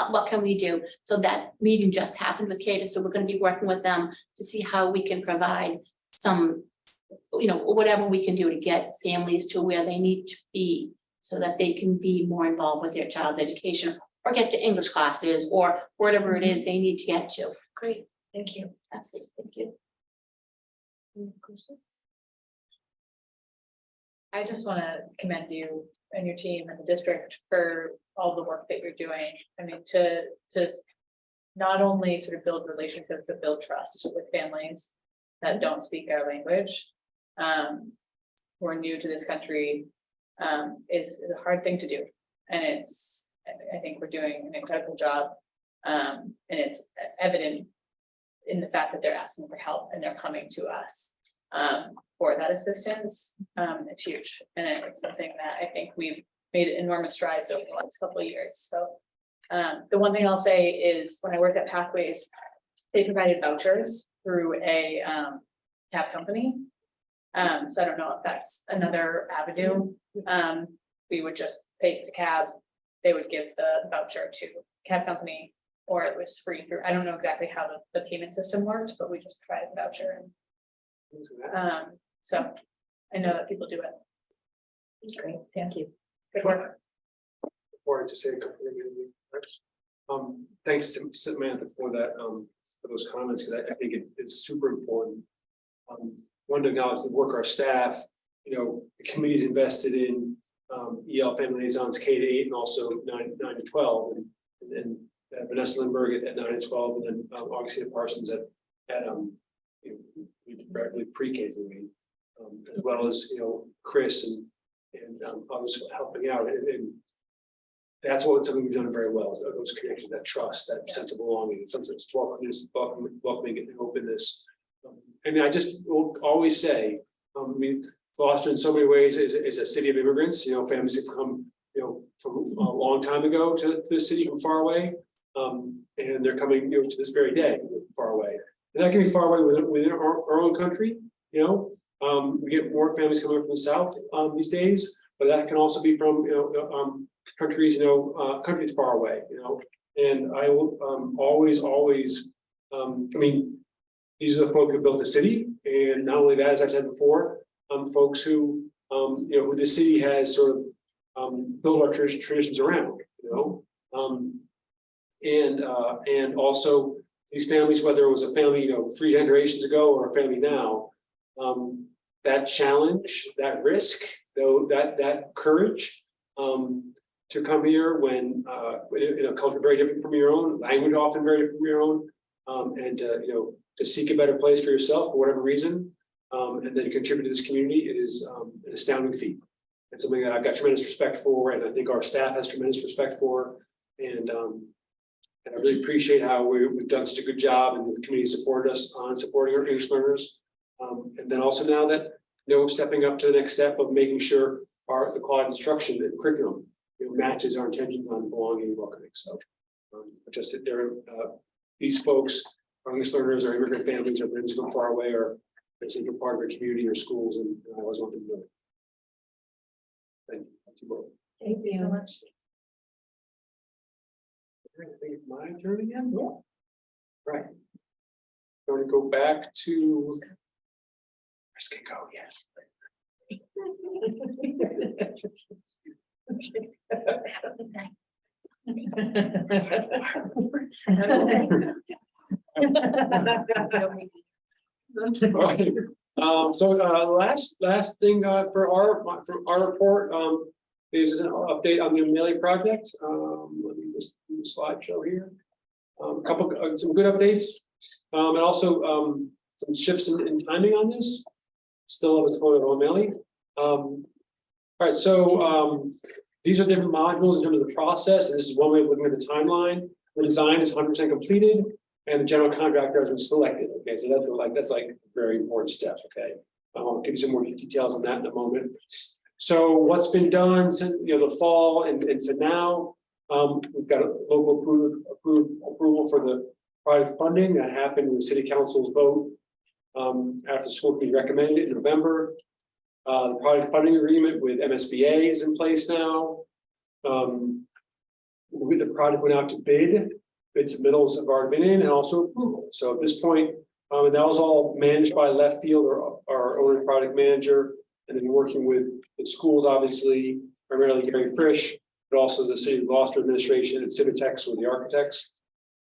S6: what can we do? So that meeting just happened with CADA. So we're going to be working with them to see how we can provide some, whatever we can do to get families to where they need to be so that they can be more involved with their child's education or get to English classes or whatever it is they need to get to.
S8: Great, thank you.
S6: Absolutely, thank you.
S1: I just want to commend you and your team and the district for all the work that you're doing. I mean, to not only sort of build relationships, but build trust with families that don't speak our language, who are new to this country, is a hard thing to do. And I think we're doing an incredible job. And it's evident in the fact that they're asking for help and they're coming to us for that assistance. It's huge. And it's something that I think we've made enormous strides over the last couple of years. So the one thing I'll say is when I worked at Pathways, they provided vouchers through a cab company. So I don't know if that's another avenue. We would just pay for the cab. They would give the voucher to the cab company, or it was free through. I don't know exactly how the payment system worked, but we just provided the voucher. And so I know that people do it. It's great. Thank you. Good work.
S2: Before I just say a couple of things, thanks to Samantha for that, for those comments, because I think it's super important. One to acknowledge the work our staff, the committee's invested in EL family liaisons K-8 and also 9 to 12, and then Vanessa Lindbergh at 9 to 12, and then Augustina Parsons at pre-K through 8, as well as Chris and others helping out, and that's something we've done very well. Those connections, that trust, that sense of belonging, sometimes welcoming and openness. And I just will always say, Gloucester in so many ways is a city of immigrants. Families have come, from a long time ago to the city from far away, and they're coming, to this very day from far away. And that can be far away within our own country. We get more families coming from the south these days, but that can also be from countries, countries far away. And I will always. These are the folks who built the city, and not only that, as I've said before, folks who who the city has sort of built our traditions around. And also these families, whether it was a family 3 generations ago or a family now, that challenge, that risk, that courage to come here when in a culture very different from your own, language often very different from your own, and to seek a better place for yourself for whatever reason, and then contribute to this community, it is an astounding feat. It's something that I've got tremendous respect for, and I think our staff has tremendous respect for, and I really appreciate how we've done such a good job, and the community supported us on supporting our English learners, and then also now that stepping up to the next step of making sure the quality instruction and curriculum matches our intentions on belonging and welcoming. So just that there, these folks, our English learners, our immigrant families, or those from far away, are basically part of our community or schools, and I always want them to know it. Thank you both.
S8: Thank you so much.
S2: I think it's my turn again. Yeah. Right. Going to go back to. Chris can go. Yes. Right. So last thing for our report is an update on the Amelia project. Let me just do the slideshow here. Some good updates, and also some shifts in timing on this. Still have a support of Amelia. All right, so these are different modules in terms of the process, and this is one way of looking at the timeline. The design is 100% completed, and the general contractor has been selected. Okay, so that's like a very important step. Okay, I'll give you some more details on that in a moment. So what's been done since the fall and to now, we've got a local approval for the project funding that happened in the city council's vote after the school committee recommended it in November. The project funding agreement with MSBA is in place now. The project went out to bid. Bid submittals have already been in and also approval. So at this point, and that was all managed by Left Field, our owner project manager, and then working with the schools, obviously, primarily Gary Frisch, but also the city of Gloucester administration and Civitex with the architects.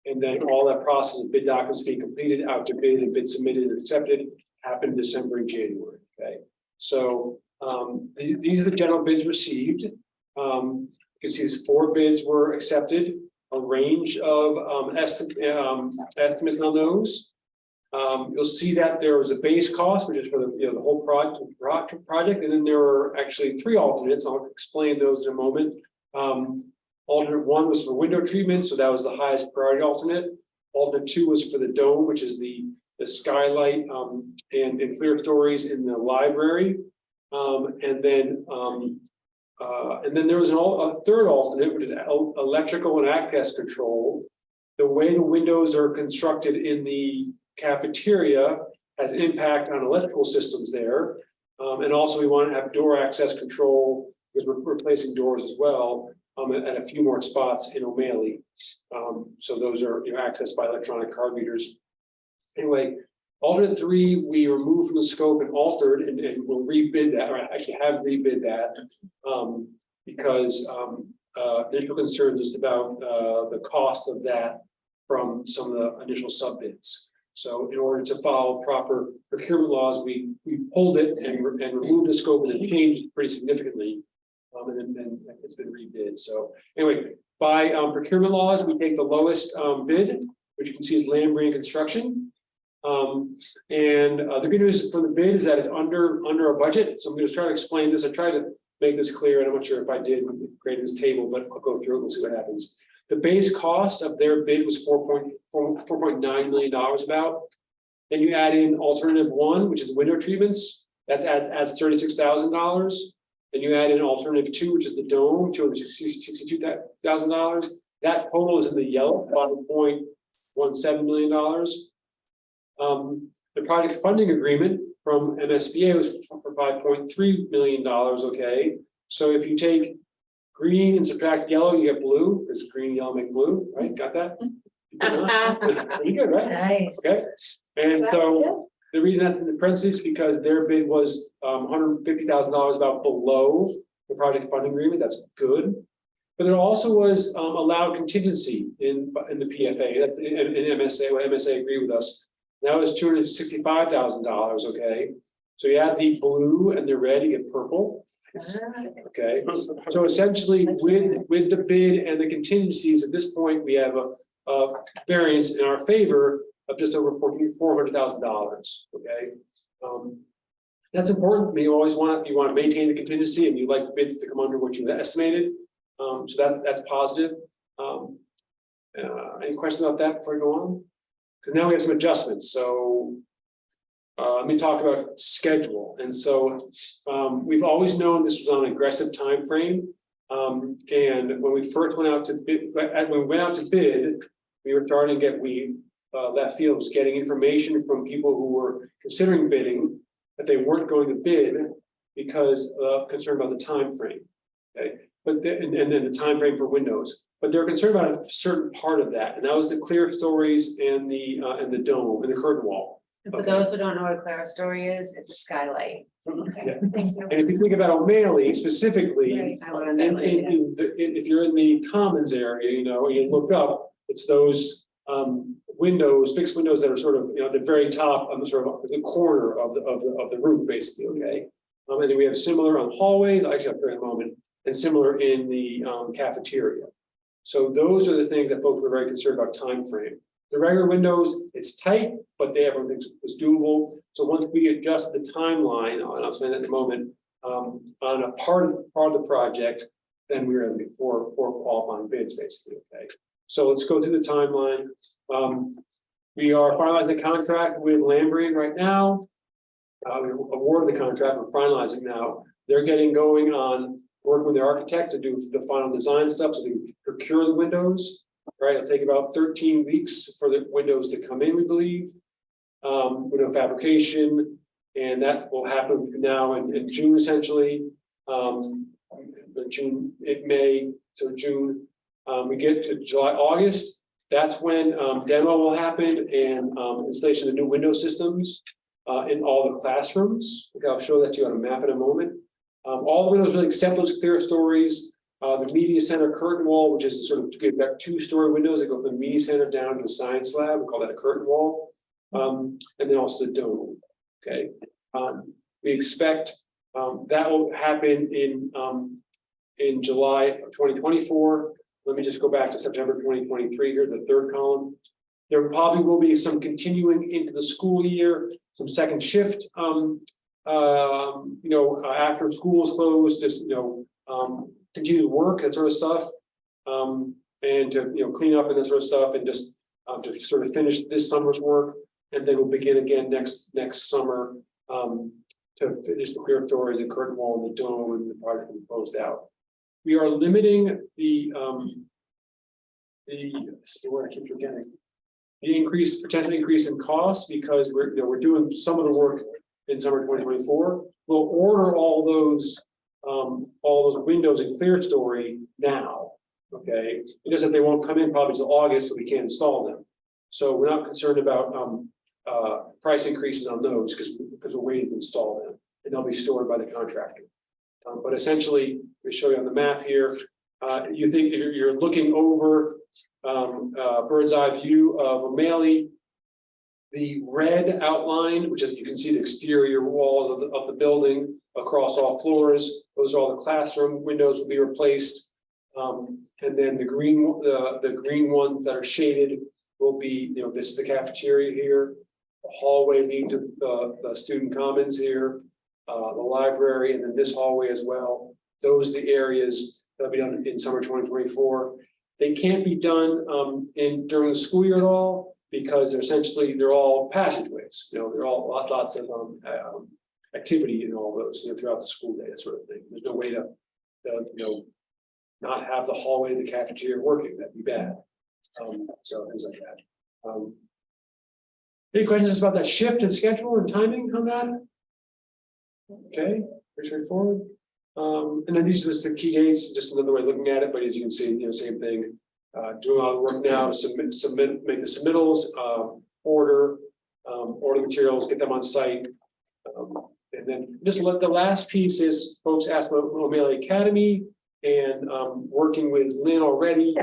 S2: And then all that process of bid documents being completed, out to bid and bid submitted and accepted happened December and January. Okay. So these are the general bids received. You can see these 4 bids were accepted, a range of estimates on those. You'll see that there was a base cost, which is for the whole project, and then there were actually 3 alternates. I'll explain those in a moment. Alternate 1 was for window treatment, so that was the highest priority alternate. Alternate 2 was for the dome, which is the skylight and clear stories in the library, and then there was a third alternate, which is electrical and access control. The way the windows are constructed in the cafeteria has impact on electrical systems there, and also we want to have door access control because we're replacing doors as well. At a few more spots in O'Malley. So those are accessed by electronic card readers. Anyway, alternate 3, we removed from the scope and altered, and we'll rebid that, or actually have rebid that, because initial concerns just about the cost of that from some of the initial sub bids. So in order to follow proper procurement laws, we pulled it and removed the scope, and it changed pretty significantly. And then it's been rebid. So anyway, by procurement laws, we take the lowest bid, which you can see is Lambrey Construction. And the good news from the bid is that it's under a budget. So I'm going to try to explain this. I tried to make this clear, and I'm not sure if I did create this table, but I'll go through it. We'll see what happens. The base cost of their bid was $4.9 million about. Then you add in alternative 1, which is window treatments. That's adds $36,000. Then you add in alternative 2, which is the dome, $262,000. That total is in the yellow, $5.17 million. The project funding agreement from MSBA was for $5.3 million. Okay, so if you take green and subtract yellow, you get blue, because green and yellow make blue, right? Got that? Pretty good, right?
S10: Nice.
S2: Okay, and so the reason that's in the parentheses because their bid was $150,000 about below the project funding agreement. That's good, but there also was allowed contingency in the PFA that in MSA. What MSA agreed with us. That was $265,000. Okay, so you add the blue and the red, you get purple. Okay, so essentially with the bid and the contingencies at this point, we have a variance in our favor of just over $400,000. Okay, that's important. You always want to maintain the contingency, and you like bids to come under what you estimated. So that's positive. Any questions about that before we go on? Because now we have some adjustments. So let me talk about schedule. And so we've always known this was on an aggressive time frame. And when we first went out to bid, we were starting to get Left Field was getting information from people who were considering bidding that they weren't going to bid because of concern about the time frame. Okay, but and then the time frame for windows, but they're concerned about a certain part of that, and that was the clear stories and the dome and the curtain wall.
S5: For those who don't know what a clear story is, it's a skylight.
S2: Yeah. And if you think about O'Malley specifically,
S5: Right, I wanna know that,
S2: if you're in the commons area, you look up, it's those windows, fixed windows that are sort of at the very top on the sort of the corner of the roof, basically. Okay, and then we have similar on hallways. Actually, I'll in a moment, and similar in the cafeteria. So those are the things that folks were very concerned about time frame. The regular windows, it's tight, but everything was doable. So once we adjust the timeline, and I'll explain that in a moment, on a part of the project than we were in before for qualifying bids, basically. Okay, so let's go through the timeline. We are finalizing the contract with Lambrian right now. We awarded the contract. We're finalizing now. They're getting going on working with their architect to do the final design stuff, so they procure the windows. Right, it'll take about 13 weeks for the windows to come in, we believe. Window fabrication, and that will happen now in June, essentially. June, May, so June. We get to July, August. That's when demo will happen and installation of new window systems in all the classrooms. Okay, I'll show that to you on a map in a moment. All the windows really except those clear stories. The media center curtain wall, which is sort of to get back 2-story windows that go from the media center down to the science lab. We call that a curtain wall. And then also the dome. Okay. We expect that will happen in July of 2024. Let me just go back to September 2023 here, the third column. There probably will be some continuing into the school year, some second shift, after school is closed, just, continue to work, that sort of stuff. And to, clean up and that sort of stuff, and just to sort of finish this summer's work. And then we'll begin again next summer to finish the clear stories, the curtain wall, and the dome, and the project will be closed out. We are limiting the word I keep forgetting, the potential increase in cost, because we're doing some of the work in summer 2024. We'll order all those windows in clear story now. Okay, it doesn't, they won't come in probably until August, so we can't install them. So we're not concerned about price increases on those because we're waiting to install them, and they'll be stored by the contractor. But essentially, we show you on the map here. You think if you're looking over bird's eye view of O'Malley, the red outline, which is you can see the exterior walls of the building across all floors. Those are all the classroom windows will be replaced, and then the green ones that are shaded will be, this is the cafeteria here, the hallway leading to the student commons here, the library, and then this hallway as well. Those are the areas that'll be done in summer 2024. They can't be done during the school year at all, because they're all passageways. They're all lots of activity in all those, throughout the school day, that sort of thing. There's no way to not have the hallway and the cafeteria working. That'd be bad. So things like that. Any questions about that shift in schedule and timing on that? Okay, pretty straightforward. And then these are just the key dates, just another way of looking at it, but as you can see, same thing. Doing all the work now to make the submittals, order materials, get them on site. And then just let the last piece is folks asked about O'Malley Academy and working with Lynn already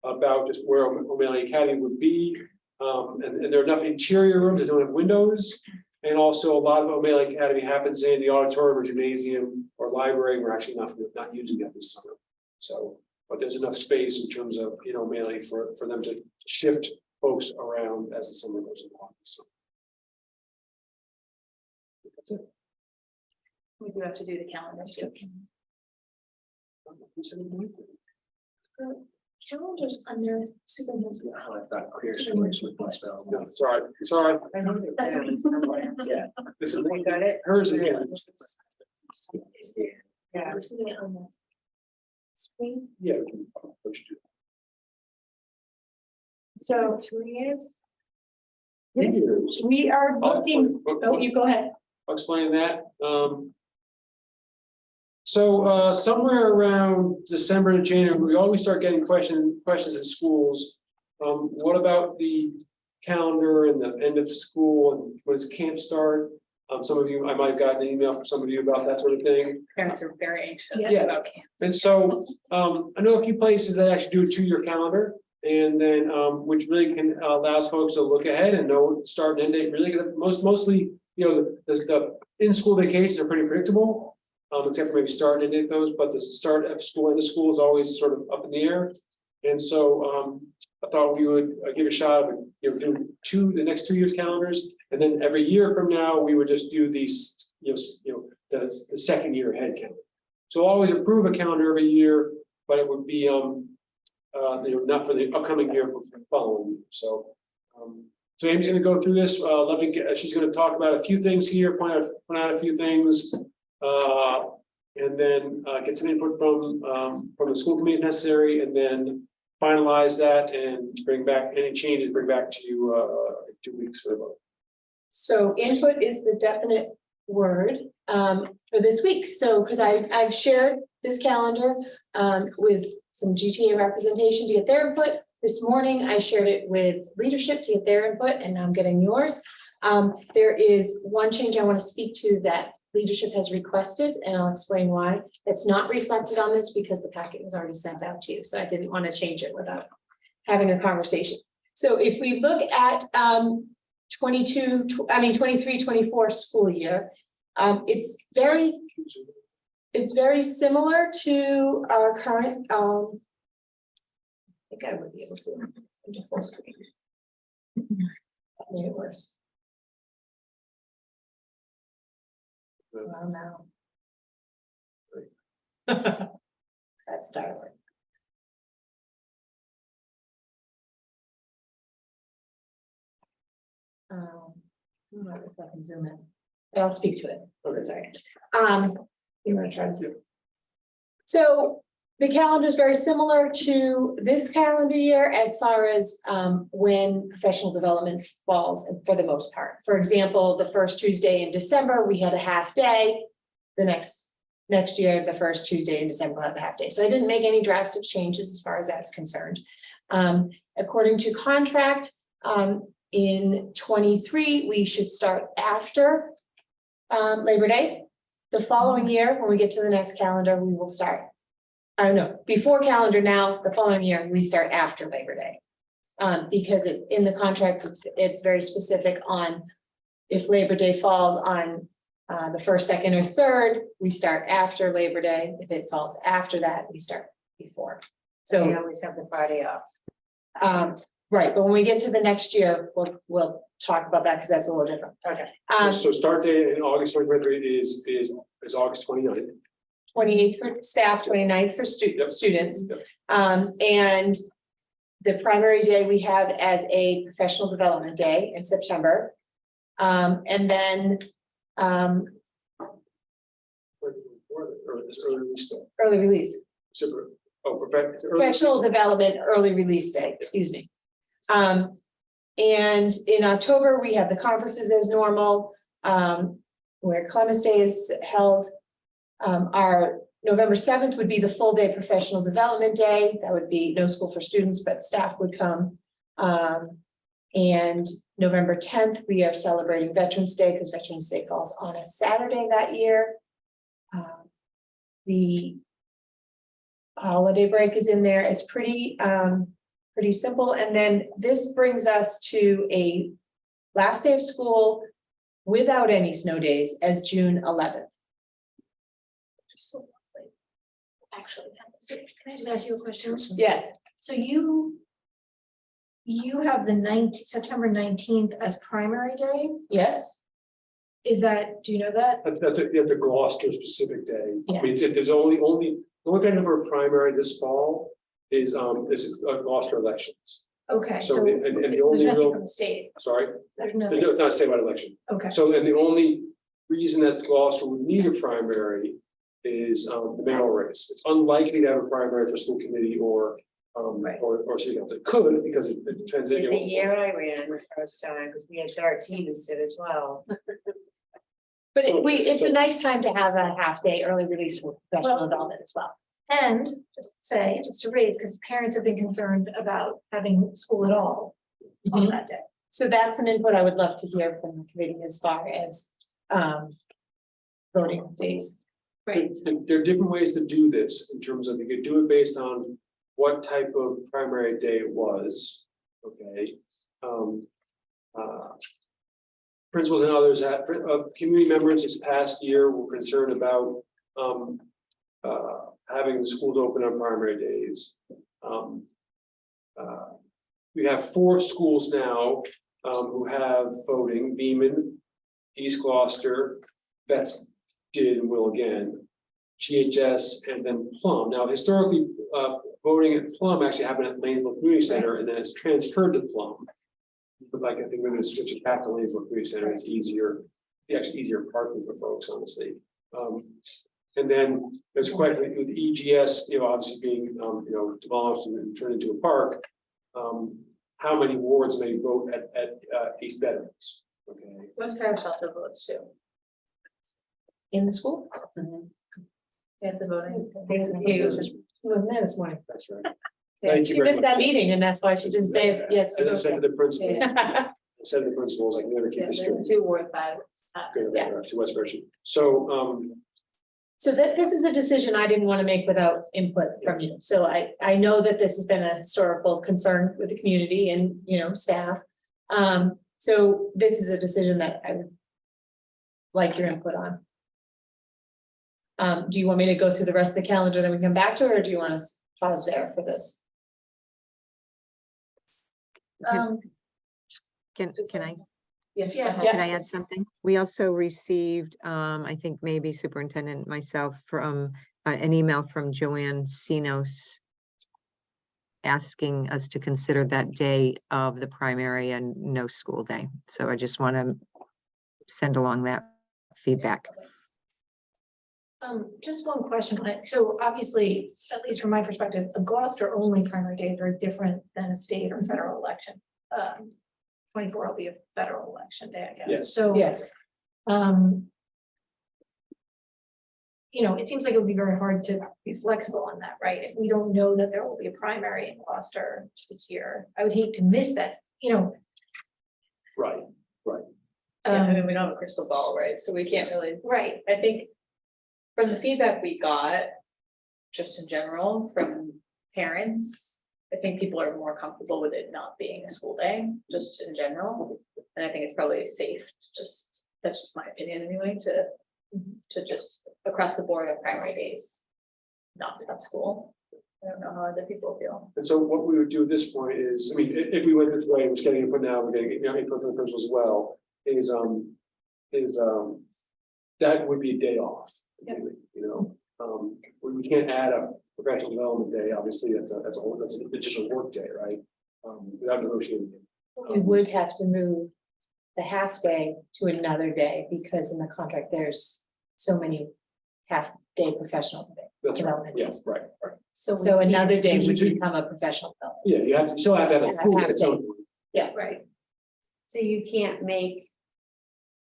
S2: about just where O'Malley Academy would be. And there are enough interior rooms that don't have windows. And also a lot of O'Malley Academy happens in the auditorium or gymnasium or library. We're actually not using that this summer. So, but there's enough space in terms of O'Malley for them to shift folks around as the summer goes along. So that's it.
S1: We do have to do the calendar. So
S8: Calendars under superintendent's.
S3: Clear stories with one spell.
S2: No, sorry.
S8: That's okay.
S2: Yeah. This is got it. Hers again.
S8: Yeah. Putting it on the screen.
S2: Yeah.
S8: So we are looking, you go ahead.
S2: I'll explain that. So somewhere around December to January, we always start getting questions in schools. What about the calendar and the end of school and when does camp start? Some of you, I might have gotten an email from some of you about that sort of thing.
S1: parents are very anxious
S2: Yeah.
S1: about camps.
S2: And so I know a few places that actually do a 2-year calendar, and then which really can allows folks to look ahead and know start and end date. Really good. Mostly, the in-school vacations are pretty predictable. Except for maybe start and end those, but the start of school and the school is always sort of up in the air. And so I thought we would give a shot of do the next 2 years calendars, and then every year from now we would just do these the second year head count. So always approve a calendar every year, but it would be, not for the upcoming year, but for the following year. So Amy's gonna go through this, love to get, she's gonna talk about a few things here, point out a few things. And then get some input from the school committee if necessary, and then finalize that and bring back any changes, bring back to you 2 weeks for the vote.
S10: So input is the definite word for this week. So, because I've shared this calendar with some GTA representation to get their input. This morning, I shared it with leadership to get their input, and I'm getting yours. There is one change I want to speak to that leadership has requested, and I'll explain why. It's not reflected on this because the packet was already sent out to you, so I didn't want to change it without having a conversation. So if we look at 23-24 school year, it's very similar to our current. I think I would be able to into full screen. That made it worse. Well, now. That's darling. I don't know if I can zoom in, but I'll speak to it. Okay, sorry. You want to try to do. So the calendar is very similar to this calendar year as far as when professional development falls, and for the most part. For example, the first Tuesday in December, we had a half day. The next year, the first Tuesday in December, we'll have a half day. So I didn't make any drastic changes as far as that's concerned. According to contract, in 23, we should start after Labor Day. The following year, when we get to the next calendar, we will start. No, before calendar now, the following year, we start after Labor Day. Because in the contract, it's very specific on if Labor Day falls on the first, second, or third, we start after Labor Day. If it falls after that, we start before. So we always have the Friday off. Right, but when we get to the next year, we'll talk about that because that's a little different. Okay.
S2: So start date in August 23rd is August 29th.
S10: 28th for staff, 29th for students.
S2: Yep.
S10: And the primary day we have as a professional development day in September. And then
S2: Early release.
S10: early release.
S2: Super.
S10: Professional development early release day, excuse me. And in October, we have the conferences as normal, where Columbus Day is held. Our November 7th would be the full day professional development day. That would be no school for students, but staff would come. And November 10th, we are celebrating Veterans Day because Veterans Day falls on a Saturday that year. The holiday break is in there. It's pretty simple. And then this brings us to a last day of school without any snow days as June 11th.
S8: Actually, can I just ask you a question?
S10: Yes,
S8: So you have the September 19th as primary day?
S10: yes.
S8: Is that, do you know that?
S2: That's a Gloucester specific day.
S10: Yeah.
S2: I mean, there's only kind of for a primary this fall is Gloucester elections.
S8: Okay,
S2: So
S8: so
S2: and the
S8: there's
S2: only
S8: nothing
S2: real,
S8: from the state.
S2: sorry,
S8: There's
S2: there's
S8: nothing,
S2: not a statewide election.
S8: okay.
S2: So and the only reason that Gloucester would need a primary is the mayoral race. It's unlikely to have a primary for school committee or city council. It could because it depends.
S5: In the year I ran the first time, because we had 13 instead of 12.
S10: But it's a nice time to have a half day early release for professional
S8: Well-
S10: development as well.
S8: And just to raise, because parents have been concerned about having school at all on that day.
S10: So that's some input I would love to hear from the committee as far as voting days.
S8: Right.
S2: There are different ways to do this in terms of you could do it based on what type of primary day it was. Okay. Principals and others community members this past year were concerned about having the schools open on primary days. We have 4 schools now who have voting: Beaman, East Gloucester, that's did and will again, GHS and then Plum. Now, historically, voting at Plum actually happened at Lanesville Community Center, and then it's transferred to Plum. But like, I think we're gonna switch it back to Lanesville Community Center, it's easier, actually easier parking for folks, honestly. And then there's quite, with the EGS, obviously being, demolished and turned into a park. How many wards may vote at East Bedford's? Okay.
S1: West Parish also votes too.
S10: In the school?
S1: They have the voting.
S10: She wasn't there this morning.
S2: That's right.
S10: Yeah,
S2: Thank you
S10: she
S2: very
S10: missed
S2: much.
S10: that meeting and that's why she didn't say yes.
S2: And I said to the principal,
S10: Yeah.
S2: I said to the principals, I can never keep
S1: Yeah,
S2: this
S1: there
S2: straight.
S1: are 2 Ward 5.
S10: Yeah.
S2: To West Virginia. So,
S10: So this is a decision I didn't want to make without input from you. So I know that this has been a historical concern with the community and, staff. So this is a decision that I would like your input on. Do you want me to go through the rest of the calendar, then we come back to it, or do you want to pause there for this?
S7: Can I?
S1: Yes,
S10: Yeah.
S1: go ahead.
S7: Can I add something? We also received, I think maybe superintendent and myself from an email from Joanne Sinos asking us to consider that day of the primary and no school day. So I just want to send along that feedback.
S8: Just one question on it. So obviously, at least from my perspective, a Gloucester only primary days are different than a state or federal election. 24 will be a federal election day, I guess.
S2: Yes.
S8: So.
S10: Yes.
S8: It seems like it would be very hard to be flexible on that, right? If we don't know that there will be a primary in Gloucester this year, I would hate to miss that,
S2: right.
S1: Yeah, I mean, we don't have a crystal ball, right? So we can't really,
S8: right.
S1: I think from the feedback we got, just in general, from parents, I think people are more comfortable with it not being a school day, just in general. And I think it's probably safe to just, that's just my opinion anyway, to just across the board of primary days, not have school. I don't know how other people feel.
S2: And so what we would do at this point is, I mean, if we went this way, which getting input now, we're getting input from the principals as well, is that would be a day off.
S8: Yep.
S2: We can't add a professional development day, obviously, that's an additional work day, right? Without negotiating.
S10: You would have to move the half day to another day because in the contract, there's so many half-day professional
S2: That's right,
S10: development
S2: yes,
S10: days.
S2: right.
S10: So another day would
S2: Did you-
S10: become a professional development.
S2: Yeah, you still have to have a school at some point.
S10: Yeah.
S8: Right.
S5: So you can't make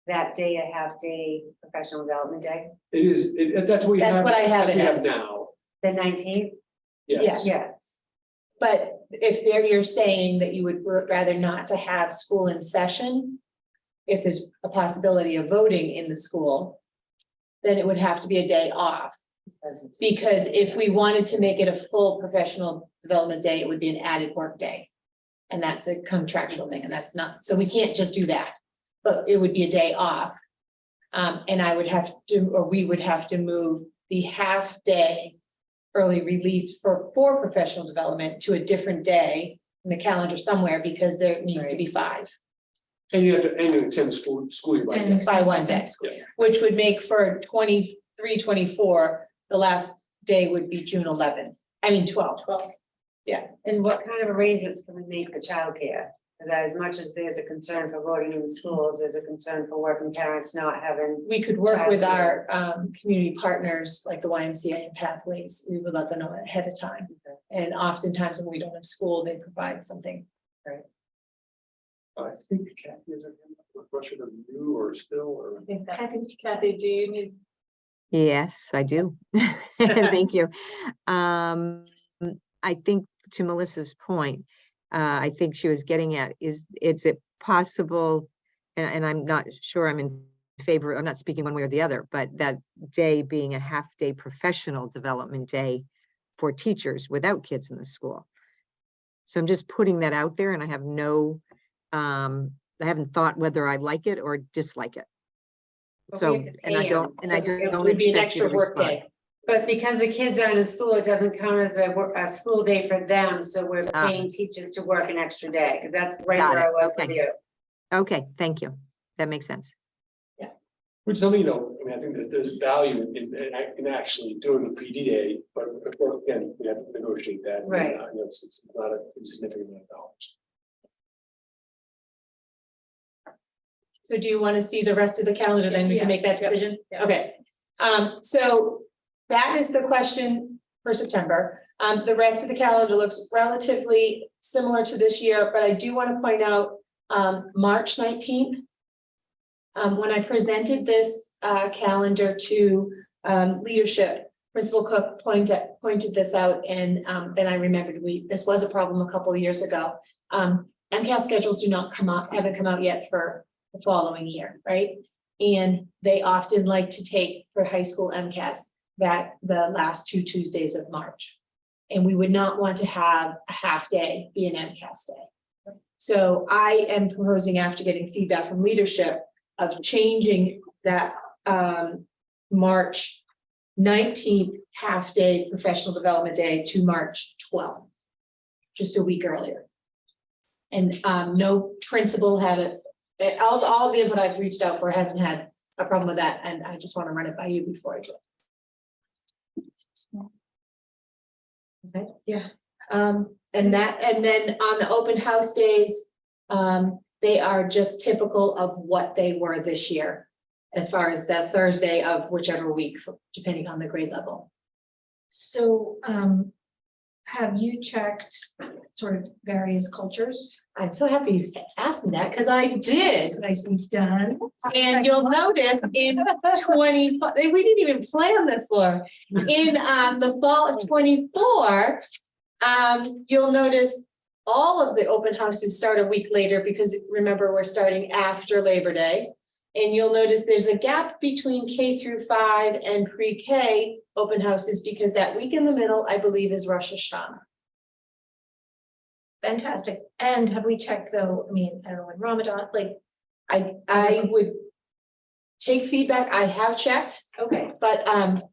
S5: that day a half-day professional development day,
S2: It is, that's what you
S10: That's
S2: have.
S10: what I have
S2: that's
S10: it
S2: what you
S10: as.
S2: now,
S5: the 19th?
S2: yes.
S5: Yes.
S10: But if you're saying that you would rather not to have school in session, if there's a possibility of voting in the school, then it would have to be a day off. Because if we wanted to make it a full professional development day, it would be an added work day. And that's a contractual thing, and that's not, so we can't just do that, but it would be a day off. And I would have to, or we would have to move the half-day early release for professional development to a different day in the calendar somewhere, because there needs to be 5.
S2: And you have to, and you extend the school year by.
S8: And
S10: By one day.
S8: school year.
S10: Which would make for 23-24, the last day would be June 11th, I mean 12th.
S5: And what kind of arrangements can we make for childcare? Because as much as there's a concern for voting in the schools, there's a concern for working parents not having.
S10: We could work with our community partners, like the YMCA and Pathways, we would let them know ahead of time. And oftentimes when we don't have school, they provide something.
S2: I think Kathy is a question of you or still, or.
S1: I think that, Kathy, do you need?
S7: Yes, I do. Thank you. I think to Melissa's point, I think she was getting at is it possible, and I'm not sure I'm in favor, I'm not speaking one way or the other, but that day being a half-day professional development day for teachers without kids in the school. So I'm just putting that out there, and I have no, I haven't thought whether I like it or dislike it.
S5: But
S7: So,
S5: we have to
S7: and I
S5: pay
S7: don't,
S5: 'em.
S7: and I
S10: It
S7: don't
S10: would be an
S7: expect you
S10: extra
S7: to
S10: work
S7: respond.
S10: day.
S5: But because the kids aren't in school, it doesn't count as a school day for them, so we're
S7: Ah.
S5: paying teachers to work an extra day, because that's right
S7: Got
S5: where I
S7: it,
S5: was with
S7: okay.
S5: you.
S7: Okay, thank you. That makes sense.
S2: Which is something, you know, I mean, I think there's value in actually doing the PD day, but of course, again, we have to negotiate that.
S5: Right.
S2: You know, it's not a insignificant amount of dollars.
S10: So do you want to see the rest of the calendar, then we can make that decision?
S1: Yeah.
S10: Okay, so that is the question for September. The rest of the calendar looks relatively similar to this year, but I do want to point out, March 19th. When I presented this, calendar to, leadership, Principal Cook pointed this out, and, then I remembered this was a problem a couple of years ago. MCAS schedules haven't come out yet for the following year, right? And they often like to take for high school MCAS the last 2 Tuesdays of March. And we would not want to have a half day be an MCAS day. So I am proposing, after getting feedback from leadership, of changing that March 19th half day professional development day to March 12th, just a week earlier. And no principal had it. All of the input I've reached out for hasn't had a problem with that, and I just want to run it by you before I do it. Okay, yeah. And then on the open house days, they are just typical of what they were this year, as far as the Thursday of whichever week, depending on the grade level.
S8: So, have you checked sort of various cultures?
S10: I'm so happy you asked me that, because I did.
S8: Nicely done.
S10: And you'll notice in 20, we didn't even plan this, Laura. In the fall of 24, you'll notice all of the open houses start a week later, because remember, we're starting after Labor Day. And you'll notice there's a gap between K through 5 and pre-K open houses, because that week in the middle, I believe, is Rosh Hashanah.
S8: Fantastic. And have we checked though, I mean, I don't know, when Ramadan, like,
S10: I would take feedback. I have checked,
S8: okay,
S10: but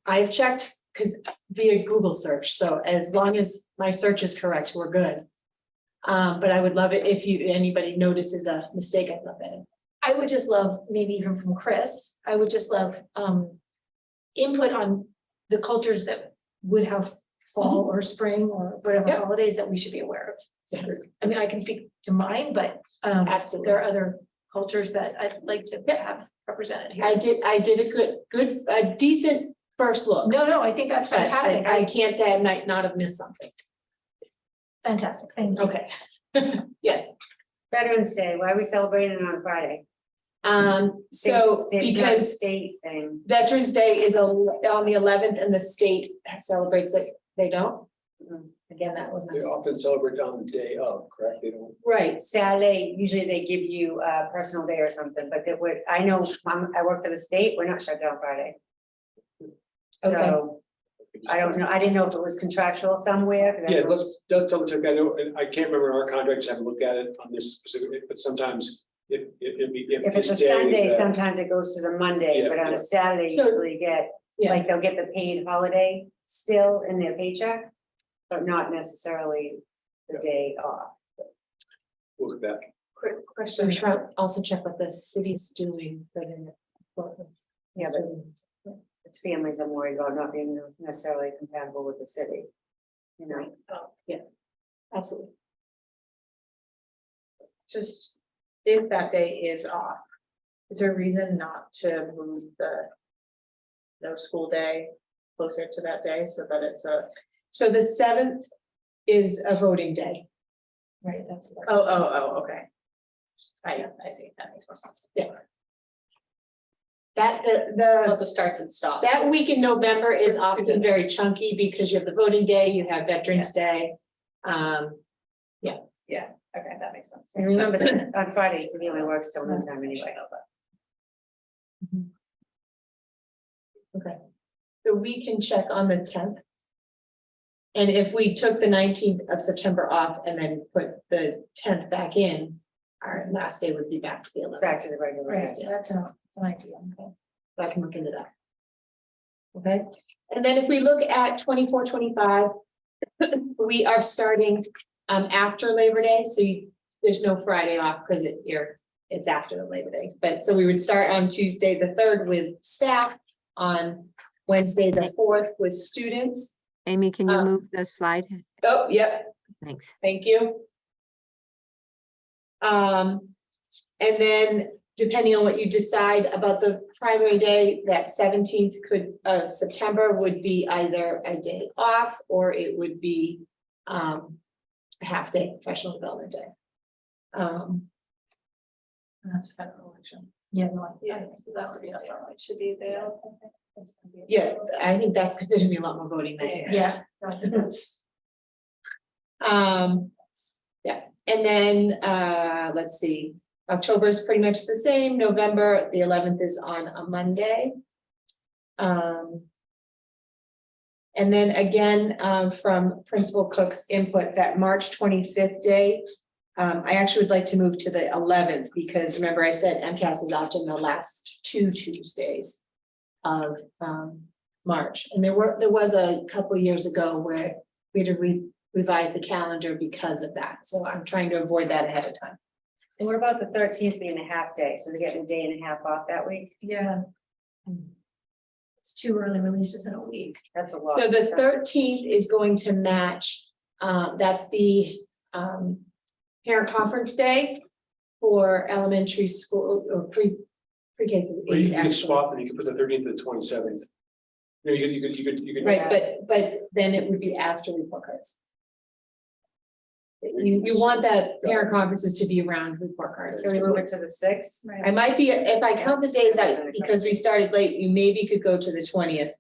S10: I've checked because via Google search. So as long as my search is correct, we're good. But I would love it if anybody notices a mistake. I'd love that.
S8: I would just love, maybe even from Chris, I would just love input on the cultures that would have fall or spring or whatever
S10: Yep.
S8: holidays that we should be aware of.
S10: Yes.
S8: I mean, I can speak to mine, but
S10: Absolutely.
S8: there are other cultures that I'd like to have represented here.
S10: I did a decent first look.
S8: No, I think that's
S10: But
S8: fantastic.
S10: I can't say I might not have missed something.
S8: Fantastic, thank you.
S10: Okay. Yes.
S5: Veterans Day, why are we celebrating it on Friday?
S10: So
S5: It's not a
S10: because
S5: State thing.
S10: Veterans Day is on the 11th and the state celebrates it. They don't. Again, that was
S2: They
S10: nice.
S2: often celebrate on the day of, correct? They don't.
S10: Right.
S5: Saturday, usually they give you a personal day or something, but they would, I know, I work for the state, we're not shut down Friday. So, I don't know, I didn't know if it was contractual somewhere. 'cause I
S2: Yeah,
S5: know-
S2: let's double check. I know, and I can't remember our contracts, haven't looked at it on this specific, but sometimes if
S5: If
S2: this
S5: it's a
S2: day
S5: Sunday,
S2: is that.
S5: sometimes it goes to the Monday,
S2: Yeah,
S5: but on
S2: yeah.
S5: a Saturday,
S10: So-
S5: usually you get,
S10: Yeah.
S5: like, they'll get the paid holiday still in their paycheck, but not necessarily the day off.
S2: We'll look at that.
S10: Quick question. We should also check what the city's doing.
S5: Yeah, but it's families I'm worried about not being necessarily compatible with the city. You know,
S10: Oh, yeah, absolutely.
S1: Just if that day is off, is there a reason not to move the no school day closer to that day so that it's a,
S10: So the 7th is a voting day.
S8: Right, that's.
S1: okay. I see, that makes more sense.
S10: Yeah. That
S1: Well, the starts and stops.
S10: that week in November is often very chunky because you have the voting day, you have Veterans Day.
S1: Okay, that makes sense.
S5: and remember, on Fridays, the only works till noontime anyway.
S10: Okay. So we can check on the 10th. And if we took the 19th of September off and then put the 10th back in, our last day would be back to the 11th.
S5: Back to the regular.
S8: Right,
S5: day.
S8: that's an idea. Okay.
S10: So I can look into that. Okay, and then if we look at 24, 25, we are starting after Labor Day, so there's no Friday off because you're it's after the Labor Day, but so we would start on Tuesday, the 3rd with staff, on Wednesday, the 4th with students.
S7: Amy, can you move the slide?
S10: Oh, yep,
S7: Thanks.
S10: thank you. And then depending on what you decide about the primary day, that 17th of September would be either a day off or it would be a half day professional development day.
S1: That's federal election.
S10: Yeah,
S1: So that's it should be there.
S10: yeah, I think that's because there's gonna be a lot more voting that year. Yeah, and then, let's see, October is pretty much the same, November, the 11th is on a Monday. And then again, from Principal Cook's input, that March 25th day, I actually would like to move to the 11th, because remember I said MCAS is often the last 2 Tuesdays of March, and there was a couple years ago where we had to revise the calendar because of that, so I'm trying to avoid that ahead of time.
S5: And what about the 13th being a half day? So they're getting a day and a half off that week?
S8: Yeah. It's 2 early releases in a week.
S5: That's a lot.
S10: So the 13th is going to match, that's the parent conference day for elementary school or pre-K through
S2: Well, you
S10: 8.
S2: can
S10: actually.
S2: swap them, you could put the 13th and the 27th. You could.
S10: Right, but then it would be after report cards. You want that parent conferences to be around report cards.
S5: So we move it to the 6th?
S10: I might be, if I count the days out, because we started late, you maybe could go to the 20th.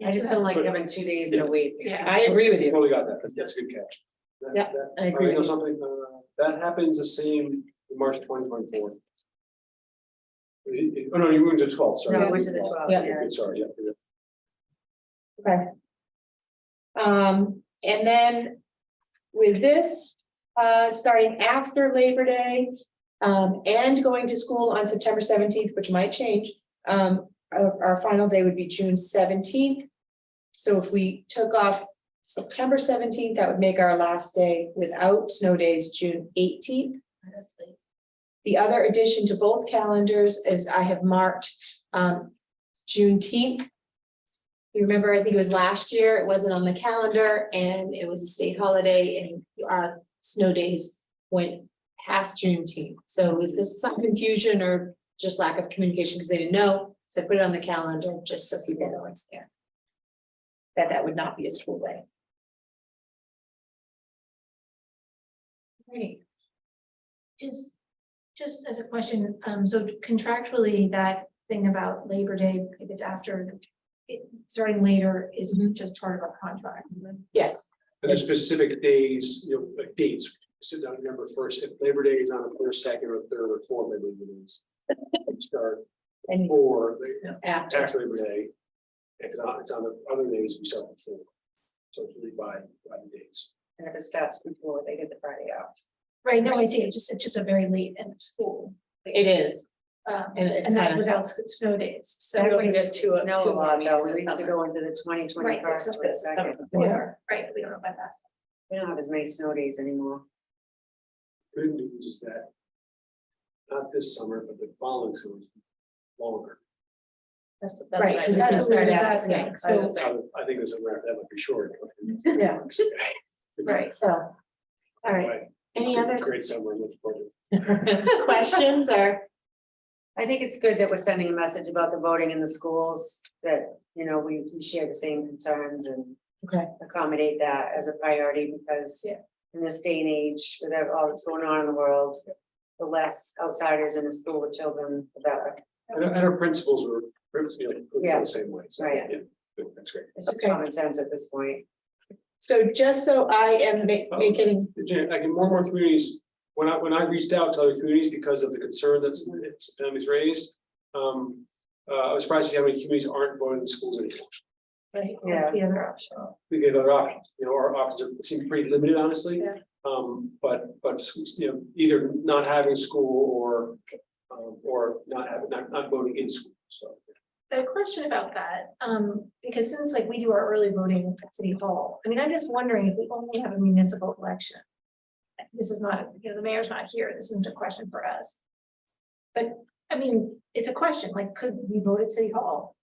S5: I just don't like having 2 days in a week.
S1: Yeah.
S10: I agree with
S2: You
S10: you.
S2: totally got that, that's a good catch.
S10: Yeah, I agree
S2: You know
S10: with you.
S2: something, that happens the same in March 2024. Oh, no, you moved to 12th, sorry.
S5: No, I went to the 12th,
S10: Yeah.
S2: Good, sorry, yeah.
S10: Okay. And then with this, starting after Labor Day, and going to school on September 17th, which might change, our final day would be June 17th. So if we took off September 17th, that would make our last day without snow days, June 18th. The other addition to both calendars is I have marked Juneteenth. You remember, I think it was last year, it wasn't on the calendar and it was a state holiday and our snow days went past Juneteenth. So was there some confusion or just lack of communication because they didn't know? So I put it on the calendar just so people know it's there. That would not be a school day.
S8: Great. Just as a question, so contractually, that thing about Labor Day, if it's after, starting later is just part of our contract.
S10: Yes,
S2: But there's specific days, like dates, sit down, remember first, if Labor Day is on the 1st, 2nd, or 3rd, or 4th, I believe it is. Start
S10: and
S2: before,
S10: after.
S2: after Labor Day. If it's on the other days, we start before. So it's really by the dates.
S5: And if it starts before, they get the Friday off.
S8: Right, no, I see, it's just a very late end of school.
S10: It is. And it's
S8: And that
S10: kinda-
S8: without snow days, so.
S1: Everybody gets two
S5: Snow a lot though, we
S1: weeks
S5: have to go into the 2021st or the second.
S8: Right, we don't know about that.
S5: We don't have as many snow days anymore.
S2: Good news is that not this summer, but the following summer is longer.
S1: That's
S10: Right,
S1: what I
S10: because
S1: was
S10: we can start
S1: asking.
S10: out, yeah, so,
S2: I think this is where that might be short.
S10: yeah, right, so. All right,
S2: Right.
S10: any other
S2: Great summer, I'm looking forward to it.
S10: questions or?
S5: I think it's good that we're sending a message about the voting in the schools, that, you know, we share the same concerns and
S10: Okay.
S5: accommodate that as a priority, because
S10: Yeah.
S5: in this day and age, with all that's going on in the world, the less outsiders in the school with children, the better.
S2: And our principals were,
S5: Yeah.
S2: the same way, so,
S5: Right.
S2: yeah, good, that's great.
S5: It's just
S10: Okay.
S5: common sense at this point.
S10: So just so I am making,
S2: Jen, I can more and more communities, when I reached out to other communities because of the concern that's families raised. I was surprised to see how many communities aren't voting in schools anymore.
S8: Right,
S5: Yeah.
S8: that's the other option.
S2: We get other options, our options seem pretty limited, honestly.
S8: Yeah.
S2: But, either not having school or not voting in school, so.
S8: A question about that, because since like we do our early voting at City Hall, I mean, I'm just wondering if we only have a municipal election. this is not, the mayor's not here, this isn't a question for us. But, I mean, it's a question, like, could we vote at City Hall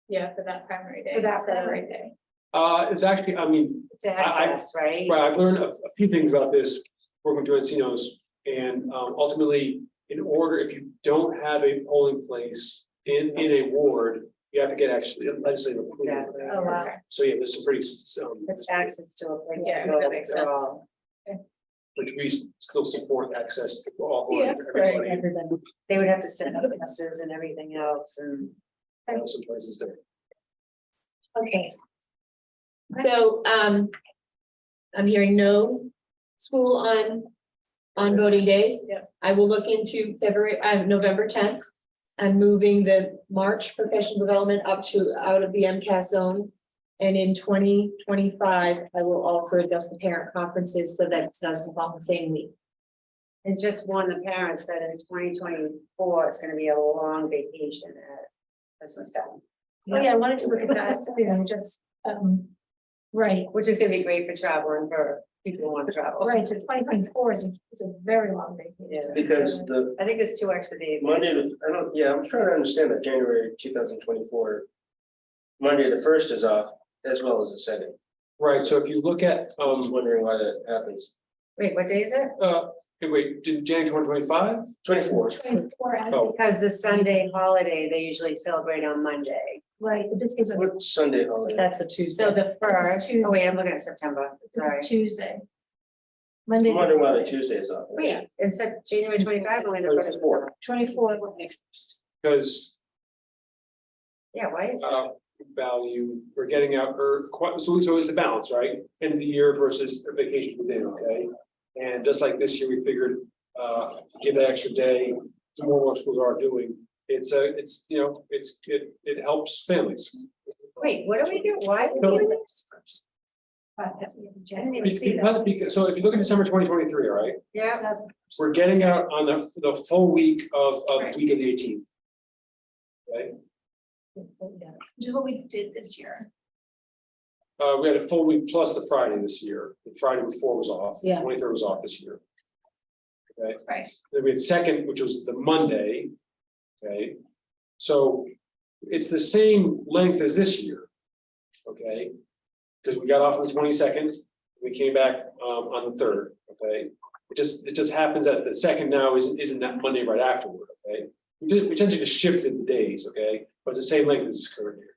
S1: Yeah, for that primary day.
S8: for that
S1: So-
S8: primary day?
S2: It's actually, I mean,
S5: It's access, right?
S2: right, I've learned a few things about this, working with Encinos, and ultimately, in order, if you don't have a polling place in a ward, you have to get actually legislative approval.
S5: Exactly.
S8: Oh, wow.
S2: So, yeah, there's some pretty,
S5: It's access to a place.
S1: Yeah,
S5: to go
S1: that makes
S5: for
S1: sense.
S5: all.
S2: which we still support access to all.
S1: Yeah,
S2: everybody.
S5: They would have to set up buses and everything else and.
S2: Some places there.
S10: Okay. So, I'm hearing no school on voting days.
S1: Yep.
S10: I will look into November 10th. I'm moving the March professional development up to out of the MCAS zone. And in 2025, I will also adjust the parent conferences so that it's not on the same week.
S5: And just warn the parents that in 2024, it's gonna be a long vacation at Christmas time.
S8: Oh, yeah, I wanted to look at that, just, right,
S5: Which is gonna be great for traveling for people who want to travel.
S8: right, so 2024 is a very long vacation.
S5: Yeah.
S3: Because the
S5: I think it's 2 extra days.
S3: Monday, I'm trying to understand that January 2024. Monday, the 1st is off as well as the 2nd.
S2: Right, so if you look at,
S3: I was wondering why that happens.
S5: Wait, what day is it?
S2: wait, did January 2025?
S3: 24.
S8: 24, and-
S2: Oh.
S5: Because the Sunday holiday, they usually celebrate on Monday.
S8: right, but this gives us,
S3: What Sunday holiday?
S10: That's a Tuesday.
S5: So the first,
S8: Tuesday.
S5: oh wait, I'm looking at September, sorry.
S8: it's a Tuesday. Monday.
S3: I'm wondering why the Tuesday is off.
S5: Wait, it said January 25, only the first.
S3: 24.
S8: 24,
S2: Because
S5: Yeah, why is that?
S2: value, we're getting out, so it's a balance, right? End of the year versus a vacation within, okay? And just like this year, we figured, give that extra day, some more schools are doing. It's it helps families.
S5: Wait, what do we do? Why? are we doing this? I didn't even see that.
S2: So if you look at December 2023, all right,
S5: Yeah,
S2: we're getting out on the full week of week of the 18th. Okay,
S8: which is what we did this year.
S2: we had a full week plus the Friday this year. The Friday before was off.
S10: Yeah.
S2: 23rd was off this year. Okay.
S8: Right.
S2: Then we had second, which was the Monday. Okay, so it's the same length as this year. Okay, because we got off on the 22nd, we came back on the 3rd. Okay, it just happens that the second now isn't that Monday right afterward. Okay, we tend to just shifted the days. Okay, but it's the same length as this current year.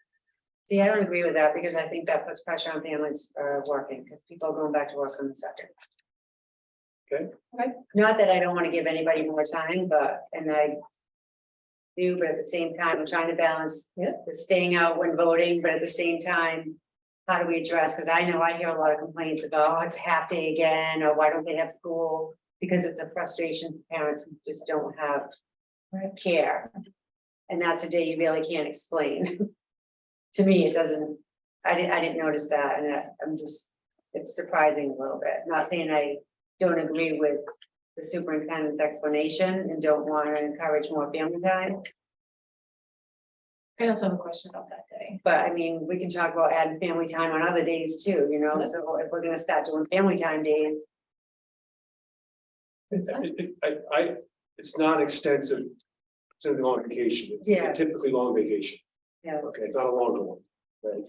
S5: see, I don't agree with that because I think that puts pressure on families working, because people are going back to work on the 2nd.
S2: Okay.
S5: Not that I don't want to give anybody more time, and I do, but at the same time, I'm trying to balance the staying out when voting, but at the same time, how do we address, because I know I hear a lot of complaints about, oh, it's half day again, or why don't they have school? Because it's a frustration for parents who just don't have care. And that's a day you really can't explain. To me, it doesn't, I didn't notice that, and I'm just, it's surprising a little bit, not saying I don't agree with the superintendent's explanation and don't want to encourage more family time.
S8: I also have a question about that day.
S5: But I mean, we can talk about adding family time on other days too, you know, so if we're gonna start doing family time days.
S2: It's not extensive. It's a long vacation. It's
S5: Yeah.
S2: a typically long vacation.
S5: Yeah.
S2: Okay, it's not a longer one, right?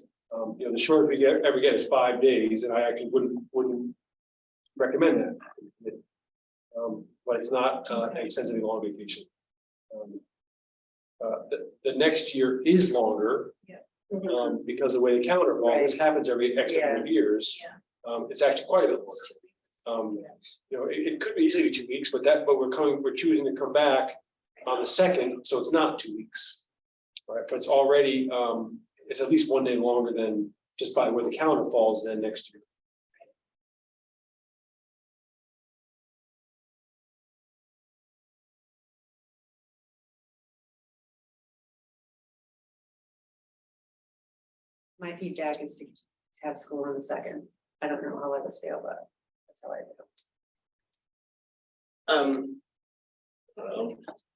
S2: The shortest we ever get is 5 days, and I actually wouldn't recommend that. But it's not an extensively long vacation. The next year is longer. Because the way the calendar falls, this happens every X number of years. It's actually quite a bit longer. It could be easily 2 weeks, but we're choosing to come back on the 2nd, so it's not 2 weeks. Right, but it's already, it's at least 1 day longer than just by where the calendar falls then next year.
S5: My feedback is to have school on the 2nd. I don't know how others feel, but that's how I feel.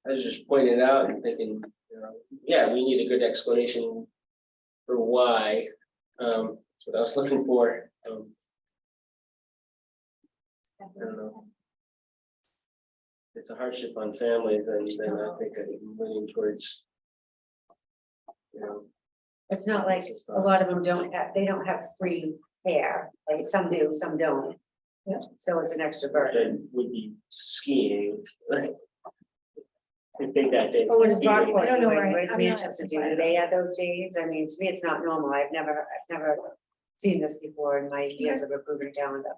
S3: I was just pointing it out and thinking, yeah, we need a good explanation for why. That's what I was looking for. don't know. It's a hardship on families, and then I think I'm leaning towards. You know.
S5: It's not like a lot of them they don't have free hair, like some do, some don't.
S10: Yeah.
S5: So it's an extra burden.
S3: That would be skiing. I think that day.
S5: But what is
S8: I
S5: Rockport
S8: don't know
S5: doing?
S8: where I-
S5: What does
S8: I'm not
S5: Manchester do? Do they add those days? I mean, to me, it's not normal. I've never seen this before in my years of approving a calendar.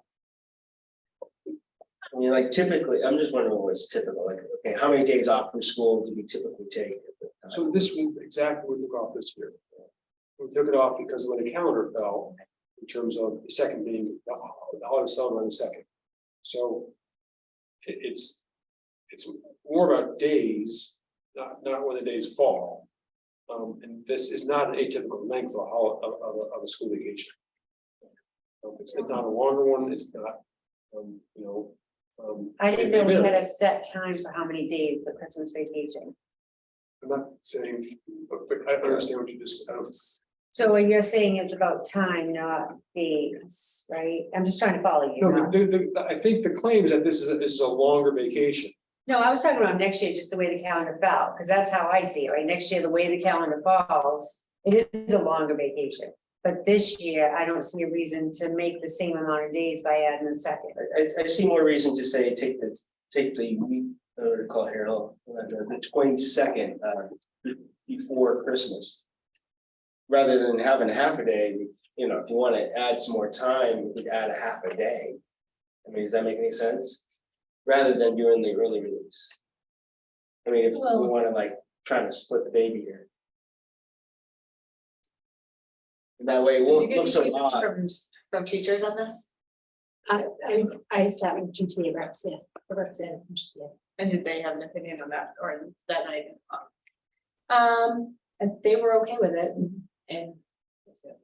S3: I mean, like typically, I'm just wondering what's typical, like, okay, how many days off from school do we typically take?
S2: So this was exactly what we took off this year. We took it off because when the calendar fell, in terms of the second being the holiday summer on the second. So it's more about days, not when the days fall. And this is not an atypical length of a school vacation. It's not a longer one, it's not, you know.
S5: I didn't know we had a set time for how many days the Christmas vacation.
S2: I'm not saying, but I understand what you just,
S5: So what you're saying it's about time, not days, right? I'm just trying to follow you.
S2: no,
S5: now.
S2: I think the claim is that this is a longer vacation.
S5: No, I was talking about next year, just the way the calendar fell, because that's how I see it, right? Next year, the way the calendar falls, it is a longer vacation. But this year, I don't see a reason to make the same amount of days by adding a second.
S3: I see more reason to say take the week, what to call it here, the 22nd, before Christmas. Rather than having half a day, you know, if you want to add some more time, you could add a half a day. I mean, does that make any sense? Rather than doing the early release. I mean, if we want to like try to split the baby here. And that way it won't look so odd.
S1: From teachers on this?
S8: I sat with GTA reps, yes, the representative from GTA.
S1: And did they have an opinion on that or that night?
S10: And they were okay with it and. That's it.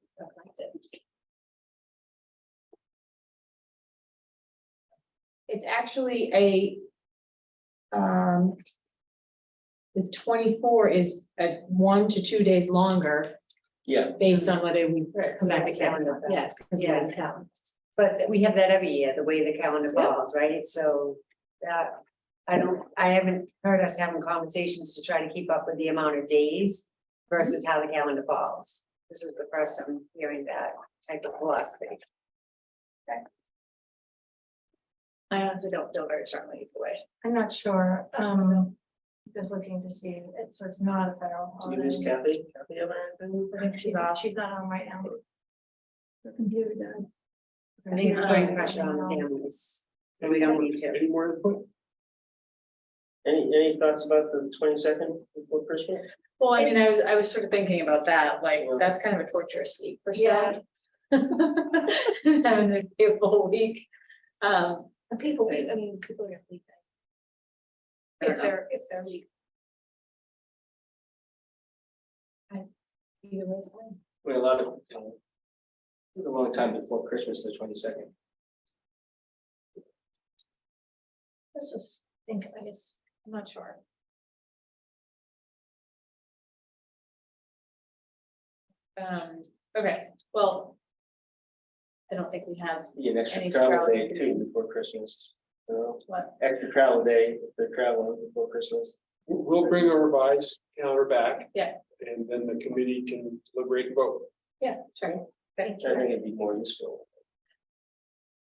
S10: It's actually the 24 is at 1 to 2 days longer
S3: Yeah,
S10: based on whether we come back to
S5: Exactly.
S10: calendar. Yeah, it's because of the calendar.
S5: But we have that every year, the way the calendar falls, right? So that, I haven't heard us having conversations to try to keep up with the amount of days versus how the calendar falls. This is the first I'm hearing that type of philosophy.
S1: I honestly don't feel very strongly either way.
S8: I'm not sure, just looking to see, so it's not a federal
S3: do you miss
S8: holiday.
S3: Kathy ever?
S8: I think she's not on right now. Her computer does.
S5: I think it's putting pressure on the families, and we don't need to.
S2: Any more input?
S3: Any thoughts about the 22nd before Christmas?
S1: Well, I mean, I was sort of thinking about that, like, that's kind of a torturous week for some. Having a full week.
S8: And people, I mean, people are leaving.
S1: I don't
S8: If
S1: know.
S8: they're leaving. Either way, it's fine.
S3: I mean, a lot of, it's a long time before Christmas, the 22nd.
S8: Let's just think, I guess, I'm not sure.
S1: Okay, well. I don't think we have,
S3: Be an extra
S1: Any
S3: travel
S1: travel
S3: day
S1: days?
S3: too before Christmas. You know,
S1: what,
S3: extra travel day if they're traveling before Christmas.
S2: We'll bring a revised calendar back.
S1: Yeah.
S2: And then the committee can deliberate and vote.
S1: yeah, sure, thank
S3: I
S1: you.
S3: think it'd be more useful.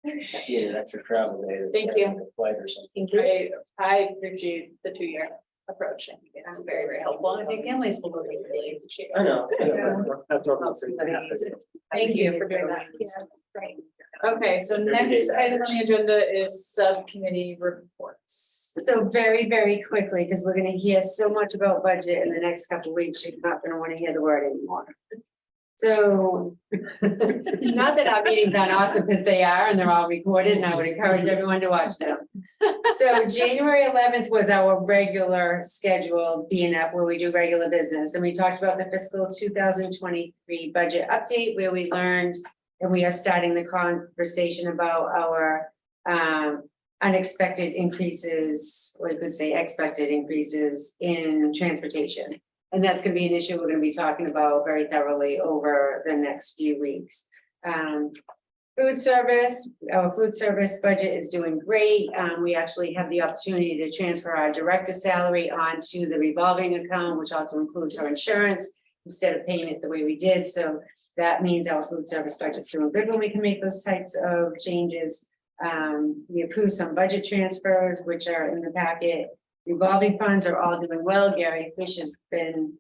S3: Get an extra travel day.
S1: Thank you.
S3: a Flight or something.
S1: I appreciate the 2-year approach, I think it's very, very helpful, and I think families will really appreciate
S3: I
S1: it.
S3: know.
S2: That's our.
S1: Thank you for doing that.
S8: Yeah, right.
S1: Okay, so
S3: Every
S1: next
S3: day
S1: item on the
S3: matters.
S1: agenda is subcommittee reports.
S5: So very, very quickly, because we're gonna hear so much about budget in the next couple of weeks, you're not gonna want to hear the word anymore. So, not that our meetings aren't awesome, because they are, and they're all recorded, and I would encourage everyone to watch them. So January 11th was our regular scheduled DNF where we do regular business, and we talked about the fiscal 2023 budget update where we learned. And we are starting the conversation about our unexpected increases, or you could say expected increases in transportation. And that's gonna be an issue we're gonna be talking about very thoroughly over the next few weeks. Food service, our food service budget is doing great. We actually have the opportunity to transfer our director salary onto the revolving account, which also includes our insurance, instead of paying it the way we did. So that means our food service budget's doing good when we can make those types of changes. We approved some budget transfers, which are in the packet. Revolving funds are all doing well. Gary Fish has been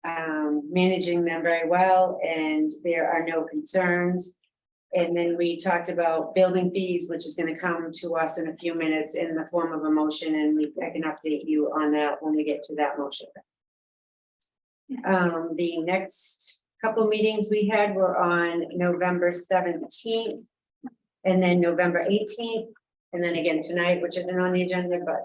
S5: managing them very well, and there are no concerns. And then we talked about building fees, which is gonna come to us in a few minutes in the form of a motion, and I can update you on that when we get to that motion. The next couple meetings we had were on November 17th, and then November 18th, and then again tonight, which isn't on the agenda, but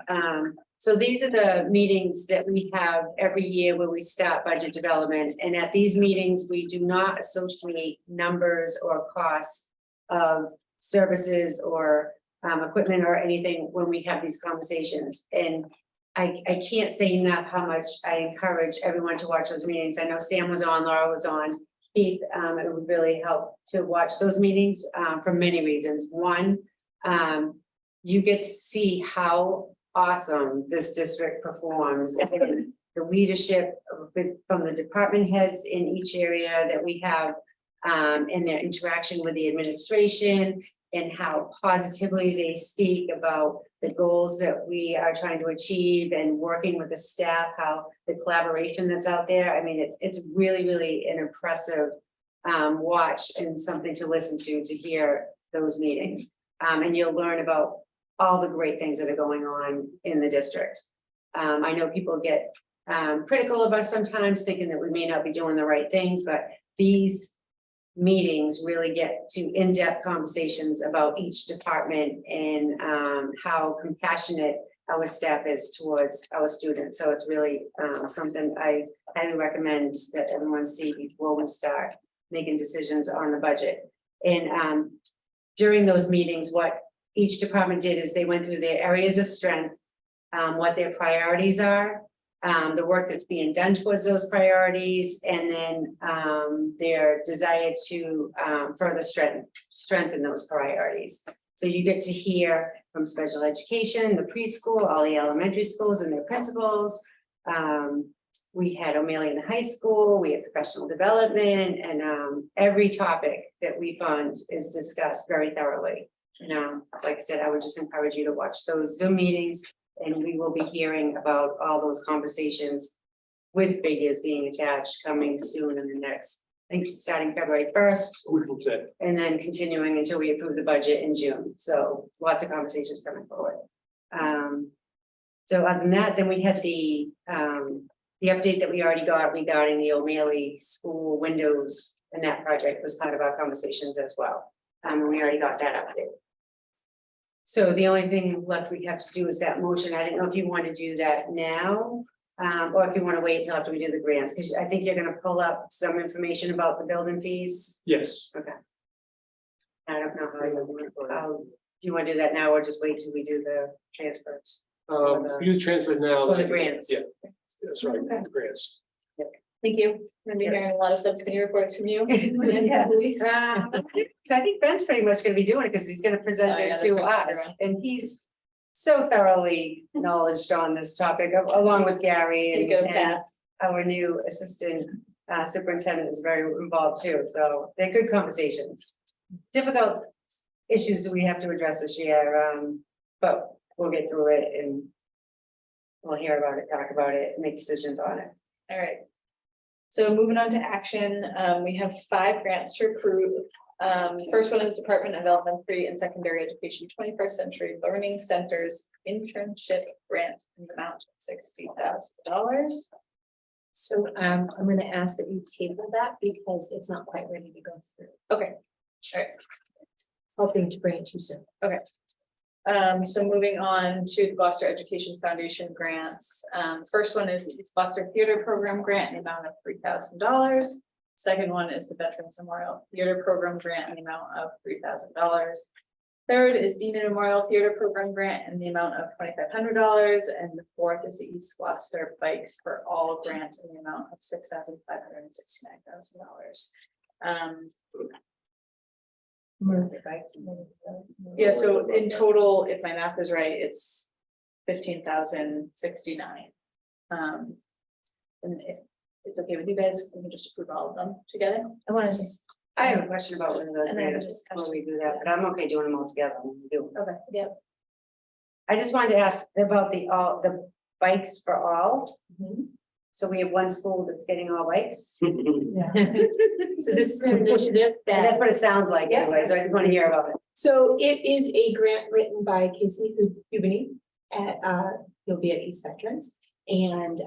S5: so these are the meetings that we have every year where we start budget development. And at these meetings, we do not associate numbers or costs of services or equipment or anything when we have these conversations. And I can't say enough how much I encourage everyone to watch those meetings. I know Sam was on, Laura was on, Keith. It would really help to watch those meetings for many reasons. One, you get to see how awesome this district performs, and the leadership from the department heads in each area that we have, and their interaction with the administration, and how positively they speak about the goals that we are trying to achieve, and working with the staff, how the collaboration that's out there. I mean, it's really, really an impressive watch and something to listen to hear those meetings. And you'll learn about all the great things that are going on in the district. I know people get critical of us sometimes, thinking that we may not be doing the right things, but these meetings really get to in-depth conversations about each department and how compassionate our staff is towards our students. So it's really something I highly recommend that everyone see before we start making decisions on the budget. And during those meetings, what each department did is they went through their areas of strength, what their priorities are, the work that's being done towards those priorities, and then their desire to further strengthen those priorities. So you get to hear from special education, the preschool, all the elementary schools and their principals. We had O'Malley High School, we had professional development, and every topic that we fund is discussed very thoroughly. And like I said, I would just encourage you to watch those Zoom meetings, and we will be hearing about all those conversations with figures being attached coming soon in the next, I think starting February 1st, and then continuing until we approve the budget in June. So lots of conversations coming forward. So other than that, then we had the update that we already got regarding the O'Malley School windows, and that project was part of our conversations as well. We already got that update. So the only thing left we have to do is that motion. I didn't know if you want to do that now, or if you want to wait till after we do the grants, because I think you're going to pull up some information about the building fees.
S2: Yes.
S5: Okay. I don't know how you want to do that now, or just wait till we do the transfers.
S2: You transfer now.
S5: For the grants.
S2: Yeah, that's right, the grants.
S1: Thank you. I'm gonna be hearing a lot of subcommittee reports from you.
S5: Yeah. So I think Ben's pretty much gonna be doing it because he's gonna present
S1: Oh, yeah,
S5: it
S1: that's
S5: to
S1: right.
S5: us, and he's so thoroughly knowledgeable on this topic, along with Gary
S1: Pretty good
S5: and
S1: at that.
S5: our new assistant superintendent is very involved too, so they're good conversations. Difficult issues that we have to address this year, but we'll get through it and we'll hear about it, talk about it, make decisions on it.
S1: All right. So moving on to action, we have 5 grants to approve. First one is Department of Elementary and Secondary Education 21st Century Learning Centers Internship Grant in the amount of $60,000.
S8: So I'm gonna ask that you table that because it's not quite ready to go through,
S1: Okay. All right.
S8: hoping to bring it too soon.
S1: So moving on to the Gloucester Education Foundation grants. First one is the Gloucester Theater Program Grant in the amount of $3,000. Second one is the Veterans Memorial Theater Program Grant in the amount of $3,000. Third is Beaman Memorial Theater Program Grant in the amount of $2,500. And the fourth is the East Gloucester Bikes for All Grant in the amount of $6,569,000. Yeah, so in total, if my math is right, it's 15,069. And if it's okay with you guys, we can just approve all of them together.
S8: I want to just,
S5: I have a question about one of those
S8: And I have a
S5: grants
S8: discussion.
S5: before we do that, but I'm okay doing them all together. when we do.
S8: okay, yeah.
S5: I just wanted to ask about the bikes for all. So we have one school that's getting all bikes.
S10: So this is an initiative
S5: And that's
S10: that,
S5: what it sounds like
S10: Yeah.
S5: anyway, so I just want to hear about it.
S10: so it is a grant written by Casey Hubany at, he'll be at East Veterans. And,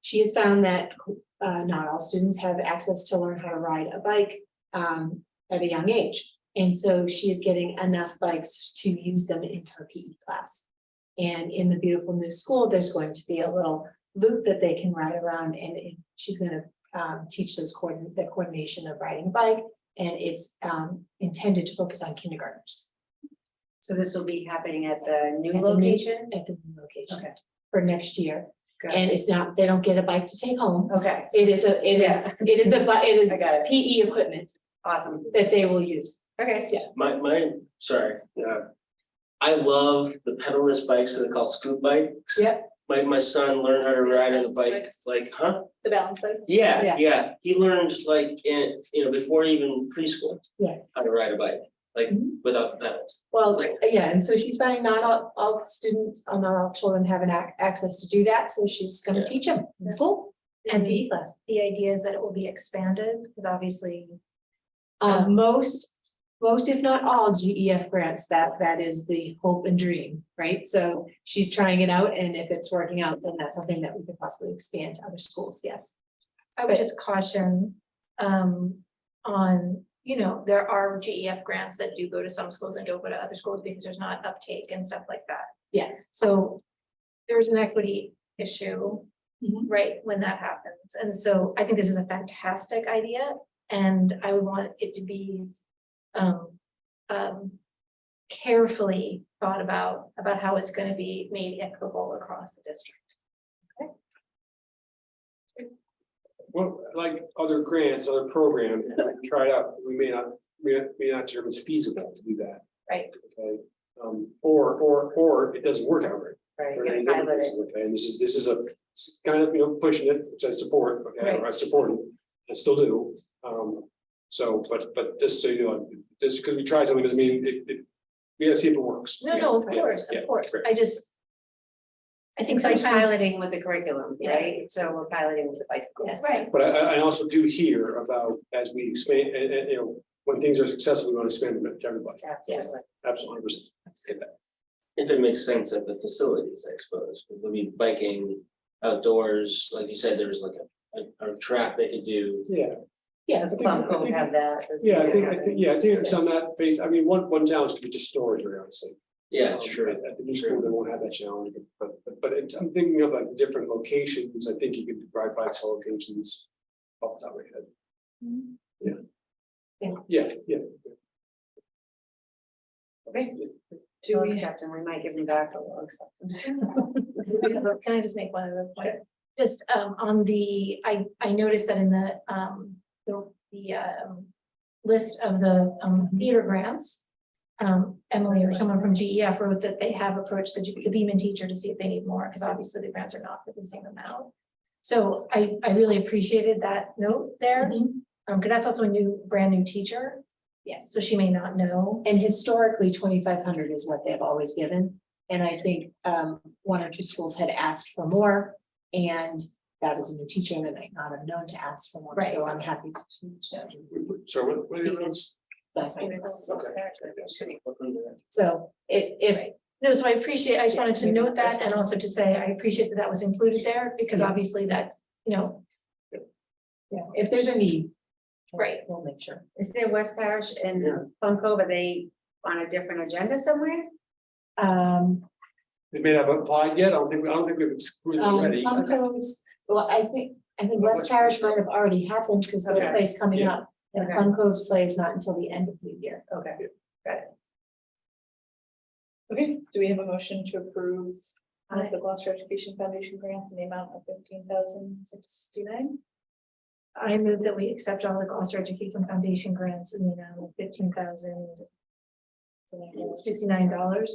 S10: she has found that, not all students have access to learn how to ride a bike, at a young age. And so she is getting enough bikes to use them in her PE class. And in the beautiful new school, there's going to be a little loop that they can ride around, and she's gonna teach those the coordination of riding a bike. And it's intended to focus on kindergartners
S5: So this will be happening at the new
S10: At the new-
S5: location?
S10: at the new location
S5: Okay.
S10: for next year.
S5: Good.
S10: And it's not, they don't get a bike to take home.
S5: Okay,
S10: It is a, it is, it is a, it is
S5: I got it.
S10: PE equipment
S5: awesome.
S10: that they will use.
S5: Okay.
S3: Sorry, I love the pedalless bikes that they call scoot bikes.
S10: Yep.
S3: My son learned how to ride on a bike, like, huh?
S1: The balance bikes.
S10: Yeah.
S3: Yeah, he learned like in, before even preschool.
S10: Yeah.
S3: How to ride a bike, like
S10: Mhm.
S3: without pedals.
S10: Well, yeah, and so she's finding not all students, not all children have access to do that, so she's gonna
S3: Yeah.
S10: teach them in school and PE class.
S8: The idea is that it will be expanded, because obviously,
S10: Most, if not all GEF grants, that is the hope and dream, right? So she's trying it out, and if it's working out, then that's something that we could possibly expand to other schools, yes.
S8: I would just caution, on, there are GEF grants that do go to some schools and don't go to other schools because there's not uptake and stuff like that.
S10: Yes.
S8: So there's an equity issue,
S10: Mhm.
S8: right, when that happens. And so I think this is a fantastic idea, and I would want it to be carefully thought about how it's going to be made equitable across the district.
S2: Well, like other grants, other programs, try it out, we may not determine it's feasible to do that.
S8: Right.
S2: Okay, or it doesn't work out right.
S5: Right,
S2: Or any
S5: yeah,
S2: number of
S5: pilot it.
S2: reasons, okay, and this is a it's kind of, pushing it, which I support, okay, or I support it, I still do. So, but just so you know, just because we tried something doesn't mean it, we gotta see if it works.
S8: No, of
S2: Yeah,
S8: course,
S2: yeah,
S8: of course.
S2: great.
S8: I think
S5: It's like
S8: sometimes,
S5: piloting with the curriculum, right? So we're piloting with the bicycles.
S10: Yes.
S8: right,
S2: But I also do hear about as we expand, and when things are successful, we want to expand them to everybody.
S10: Yes.
S2: Absolutely, 100%. Get that.
S3: If it makes sense at the facilities, I suppose, we'll be biking outdoors, like you said, there was like a track they could do.
S2: Yeah,
S10: Yeah,
S5: The Plum Cove have that.
S2: yeah, I think it's on that base. I mean, one challenge could be just storage, very honestly.
S3: Yeah, sure.
S2: At the new school, they won't have that challenge, but I'm thinking of like different locations. I think you could ride bikes to locations off the top of my head. Yeah.
S5: Okay.
S1: Do we-
S5: Accept, we might give them back a little acceptance.
S8: can I just make one other point? Just on the, I noticed that in the list of the theater grants, Emily or someone from GEF wrote that they have approached the Beaman teacher to see if they need more, because obviously the grants are not for the same amount. So I really appreciated that note there, because that's also a brand new teacher,
S10: Yes,
S8: so she may not know.
S10: and historically, 2,500 is what they've always given. And I think one or two schools had asked for more, and that is a new teacher that might not have known to ask for more, so I'm happy to.
S2: So what are your notes?
S10: So if,
S8: No, so I just wanted to note that, and also to say, I appreciate that was included there, because obviously that,
S10: if there's a need.
S8: Right.
S10: We'll make sure.
S5: Is there West Parish and Plum Cove, are they on a different agenda somewhere?
S2: They may not have applied yet. I don't think we've excluded already.
S10: Plum Cove's, well, I think West Parish might have already happened because their
S5: Okay.
S10: place coming
S2: Yeah.
S10: up. And
S5: Okay.
S10: Plum Cove's play is not until the end of the year.
S5: Okay.
S1: Okay, do we have a motion to approve the Gloucester Education Foundation grant in the amount of 15,069?
S8: I move that we accept all the Gloucester Education Foundation grants in the amount of $15,069.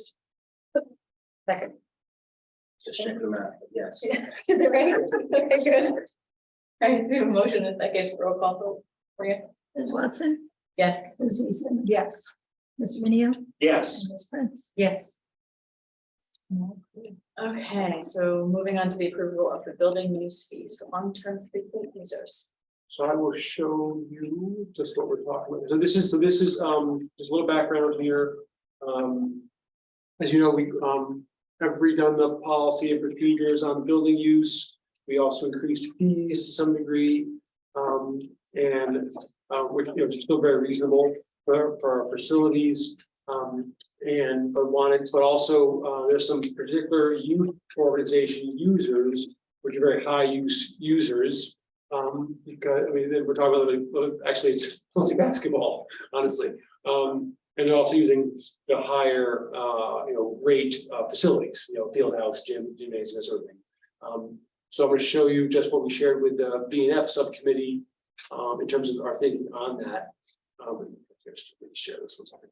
S5: Second.
S3: Just check them out, yes.
S1: Is it right? Okay, good. Right, we have a motion and a second, roll call vote. Maria?
S4: Ms. Watson,
S1: Yes.
S4: Ms. Weason,
S8: Yes.
S4: Mr. Minio,
S3: Yes.
S4: and Ms. Prince.
S5: Yes.
S1: Okay, so moving on to the approval of the building use fees for long-term frequent users.
S2: So I will show you just what we're talking about. So this is just a little background here. As you know, we have redone the policy and procedures on building use. We also increased fees to some degree. Which, you know, is still very reasonable for our facilities. But also there's some particular youth organization users, which are very high use users. Because I mean, then we're talking about actually it's mostly basketball, honestly. And they're also using the higher rate facilities, field house, gymnasium, that sort of thing. So I'm going to show you just what we shared with the B&F subcommittee in terms of our thinking on that. Just let me share this one second.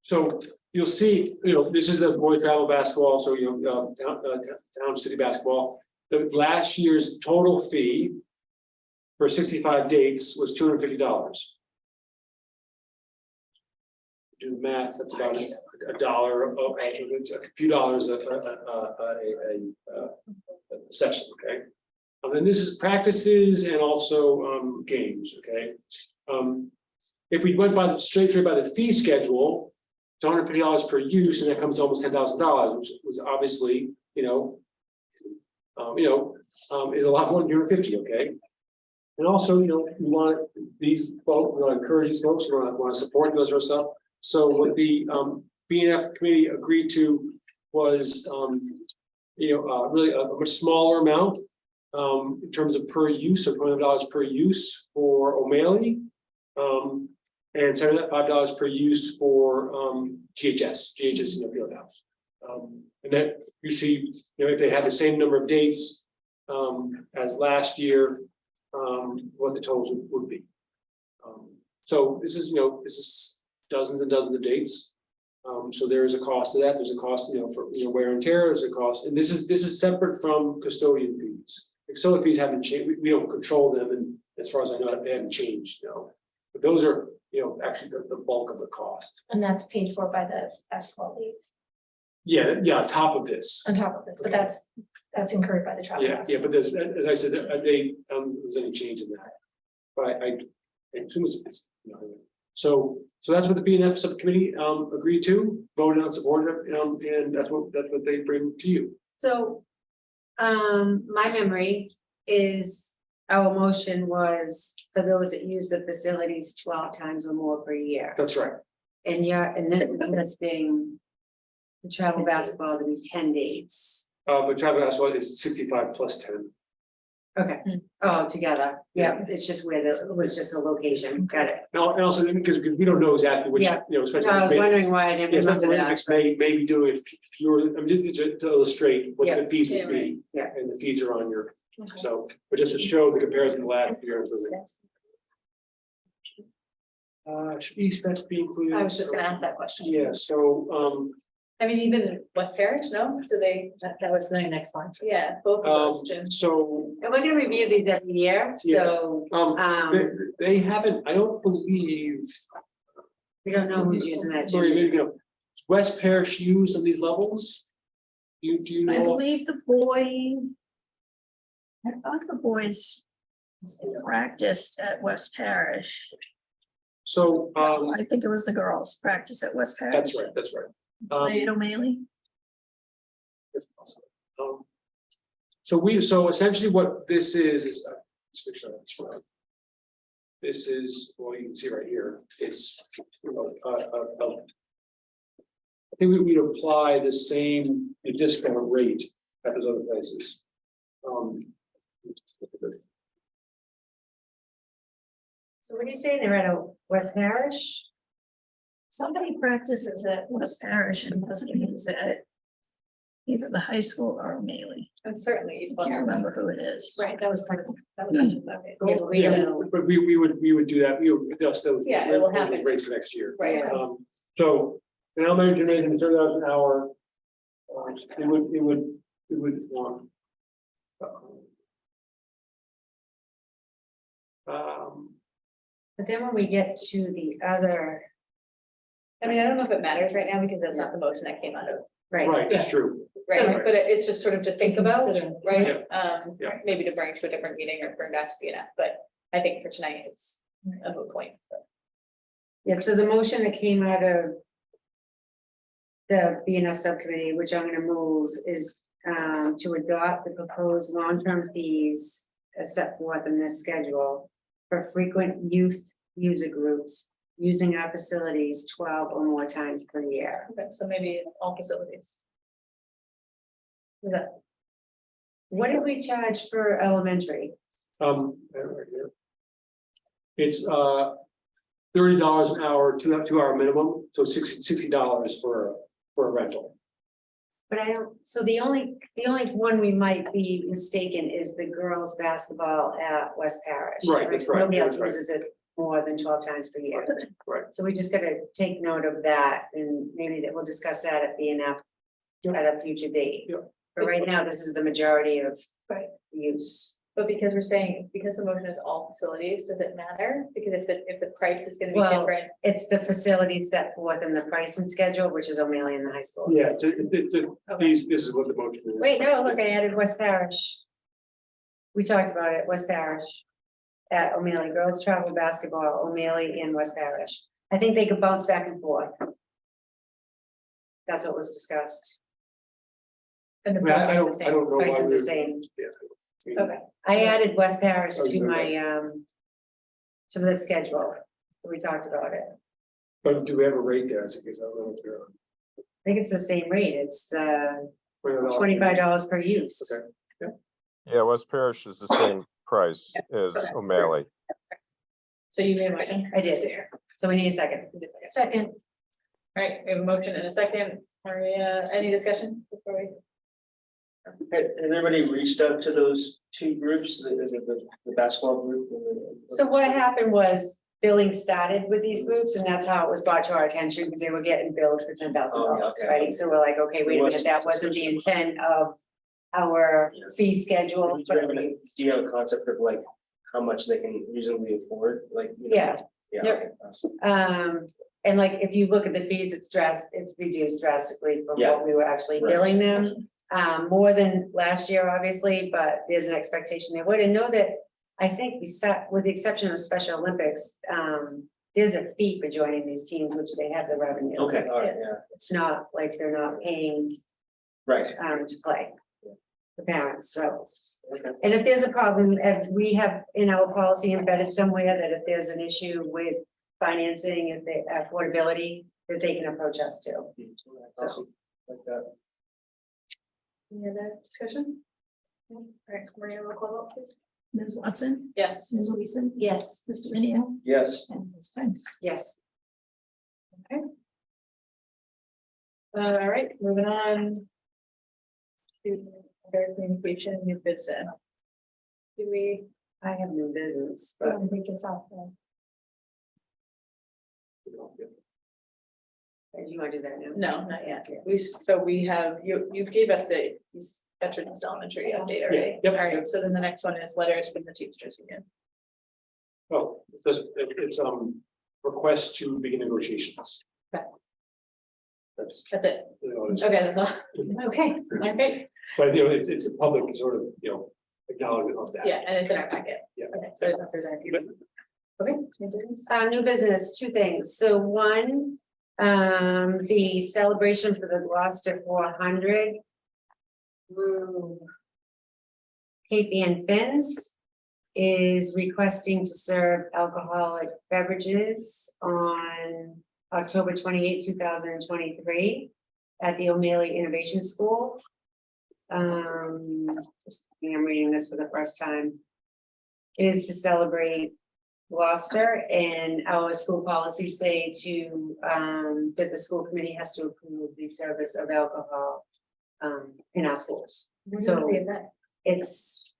S2: So you'll see, this is the boy travel basketball, so town city basketball. The last year's total fee for 65 dates was $250. Do the math, that's about $1, a few dollars a session, okay? And then this is practices and also games, okay? If we went straight by the fee schedule, it's $150 per use, and that comes to almost $10,000, which was obviously, is a lot more than $250, okay? And also, we want these folks, we want to encourage these folks, we want to support those ourselves. So what the B&F committee agreed to was, really a much smaller amount in terms of per use, so $20 per use for O'Malley. And $75 per use for GHS field house. And then you see, if they had the same number of dates as last year, what the totals would be. So this is dozens and dozens of dates. So there is a cost to that. There's a cost, for wear and tear. There's a cost, and this is separate from custodian fees. Custodian fees haven't changed. We don't control them, and as far as I know, they haven't changed. But those are actually the bulk of the cost.
S8: And that's paid for by the basketball league
S2: Yeah, on top of this.
S8: on top of this, but that's incurred by the travel.
S2: Yeah, but there's, as I said, there's any change in that. But I assume it's so that's what the B&F subcommittee agreed to, voted on, supported, and that's what they bring to you.
S5: So, my memory is our motion was for those that use the facilities 12 times or more per year.
S2: That's right.
S5: And this is listing the travel basketball to be 10 dates.
S2: But travel basketball is 65 plus 10.
S5: Okay, oh, together, yeah, it's just where it was just the location, got it.
S2: Now, and also because we don't know exactly which,
S5: Yeah.
S2: especially.
S5: I was wondering why I didn't remember
S2: Especially
S5: that.
S2: Olympics may be doing fewer, just to illustrate what
S5: Yeah.
S2: the fees would be.
S5: Yeah.
S2: And the fees are on your, but just to show the comparison to last year. Should East Fest be included?
S1: I was just gonna ask that question.
S2: Yeah, so,
S1: I mean, even West Parish, no? Do they?
S6: That was the next line.
S1: Yeah, both of those, Jim.
S2: so,
S5: And we're gonna review these every year, so,
S2: they haven't, I don't believe.
S5: we don't know who's using that.
S2: Maria,
S5: Jim.
S2: maybe go. Is West Parish used on these levels? Do you
S4: I
S2: know?
S4: believe the boy. I thought the boys practiced at West Parish.
S2: So,
S4: I think it was the girls practice at West Parish.
S2: that's right.
S4: Played O'Malley.
S2: That's possible. So essentially what this is, let's make sure that's right. This is, well, you can see right here, it's, I think we'd apply the same discount rate at those other places.
S5: So what do you say, they're at a West Parish?
S4: Somebody practices at West Parish and doesn't use it. Either the high school or O'Malley.
S1: And certainly East
S4: I can't
S1: Gloucester.
S4: remember who it is.
S1: Right, that was part of, that was. okay.
S6: Yeah, but we don't know.
S2: But we would do that, we would, those,
S1: Yeah, it will happen.
S2: rates for next year.
S1: Right.
S2: So, an elementary gymnasium, $30 an hour. It would,
S5: But then when we get to the other,
S1: I mean, I don't know if it matters right now because that's not the motion that came out of,
S2: right, that's true.
S1: right, but it's just sort of to think about, right?
S2: Yeah.
S1: Maybe to bring to a different meeting or bring back to BNF, but I think for tonight, it's a moot point.
S5: yeah, so the motion that came out of the BNF subcommittee, which I'm gonna move, is to adopt the proposed long-term fees as set forth in this schedule for frequent youth user groups using our facilities 12 or more times per year.
S1: Okay, so maybe all facilities. Is that,
S5: What did we charge for elementary?
S2: Right here. It's $30 an hour, 2 hour minimum, so $60 for a rental.
S5: But I don't, so the only one we might be mistaken is the girls' basketball at West Parish.
S2: Right, that's right,
S5: Nobody else
S2: that's right.
S5: uses it more than 12 times per year.
S2: Right.
S5: So we just gotta take note of that, and maybe that we'll discuss that at BNF at a future date.
S2: Yeah.
S5: But right now, this is the majority of
S1: Right.
S5: use.
S1: but because we're saying, because the motion is all facilities, does it matter? Because if the price is gonna be
S5: Well,
S1: different,
S5: It's the facilities set forth in the pricing schedule, which is O'Malley in the high school.
S2: Yeah, this is what the motion is.
S5: Wait, no, look, I added West Parish. We talked about it, West Parish. At O'Malley, girls travel basketball, O'Malley and West Parish. I think they could bounce back and forth. That's what was discussed.
S1: and the
S2: I mean,
S1: price
S2: I
S1: is the
S2: don't
S1: same.
S2: know why
S5: Price is
S2: we.
S5: the same.
S2: Yeah.
S1: Okay,
S5: I added West Parish
S2: Oh,
S5: to
S2: you
S5: my, to the schedule. We talked about it.
S2: But do we have a rate there? I don't know if you're.
S5: I think it's the same rate. It's
S2: $20.
S5: $25 per use.
S2: Okay.
S11: Yeah, West Parish is the same price as O'Malley.
S1: so you made a motion?
S5: I did. So we need a second.
S1: Second. All right, we have a motion and a second. Maria, any discussion before we?
S3: Has everybody reached out to those two groups, the basketball group?
S5: So what happened was billing started with these groups, and that's how it was brought to our attention, because they were getting billed for $10,000,
S3: okay.
S5: right? So we're like, okay, wait a minute, that wasn't the intent of our fee schedule.
S3: Do you have a concept of like how much they can reasonably afford, like? you know?
S5: Yeah.
S3: Yeah,
S5: Yep.
S3: okay, awesome.
S5: And like, if you look at the fees, it's reduced drastically from
S3: Yeah.
S5: what we were actually
S3: Right.
S5: billing them. More than last year, obviously, but there's an expectation they would, and know that I think we start, with the exception of Special Olympics, there's a fee for joining these teams, which they have the revenue.
S3: Okay, all right, yeah,
S5: It's not like they're not paying
S3: right.
S5: to play. The parents, so,
S3: Okay.
S5: and if there's a problem, if we have in our policy embedded somewhere that if there's an issue with financing, if they affordability, that they can approach us too.
S3: Awesome. Like that.
S1: Any other discussion? All right, Maria, roll call vote, please.
S4: Ms. Watson,
S1: Yes.
S4: Ms. Weason,
S6: Yes.
S4: Mr. Minio,
S3: Yes,
S4: and Ms. Prince.
S5: Yes,
S1: All right, moving on. To other communication, new business. Do we?
S5: I have new business,
S1: I
S5: but
S1: don't think it's off.
S5: do you want to do that now?
S1: No, not yet. We have, you gave us the Veterans Elementary update already.
S2: Yep.
S1: All right, so then the next one is letters from the Teamsters Union.
S2: Oh, it's request to begin negotiations.
S1: Okay.
S2: That's.
S1: That's it.
S2: you know, it's-
S1: Okay, that's all. Okay, okay.
S2: But you know, it's a public sort of, acknowledgement of that.
S1: Yeah, and it's in our packet.
S2: Yeah.
S1: Okay, so I don't know if there's any. Okay. new business?
S5: New business, two things. So one, the celebration for the Gloucester 400. Cape Ann Finns is requesting to serve alcoholic beverages on October 28, 2023 at the O'Malley Innovation School. I'm reading this for the first time. It is to celebrate Gloucester, and our school policies say to, that the school committee has to approve the service of alcohol in our schools. So it's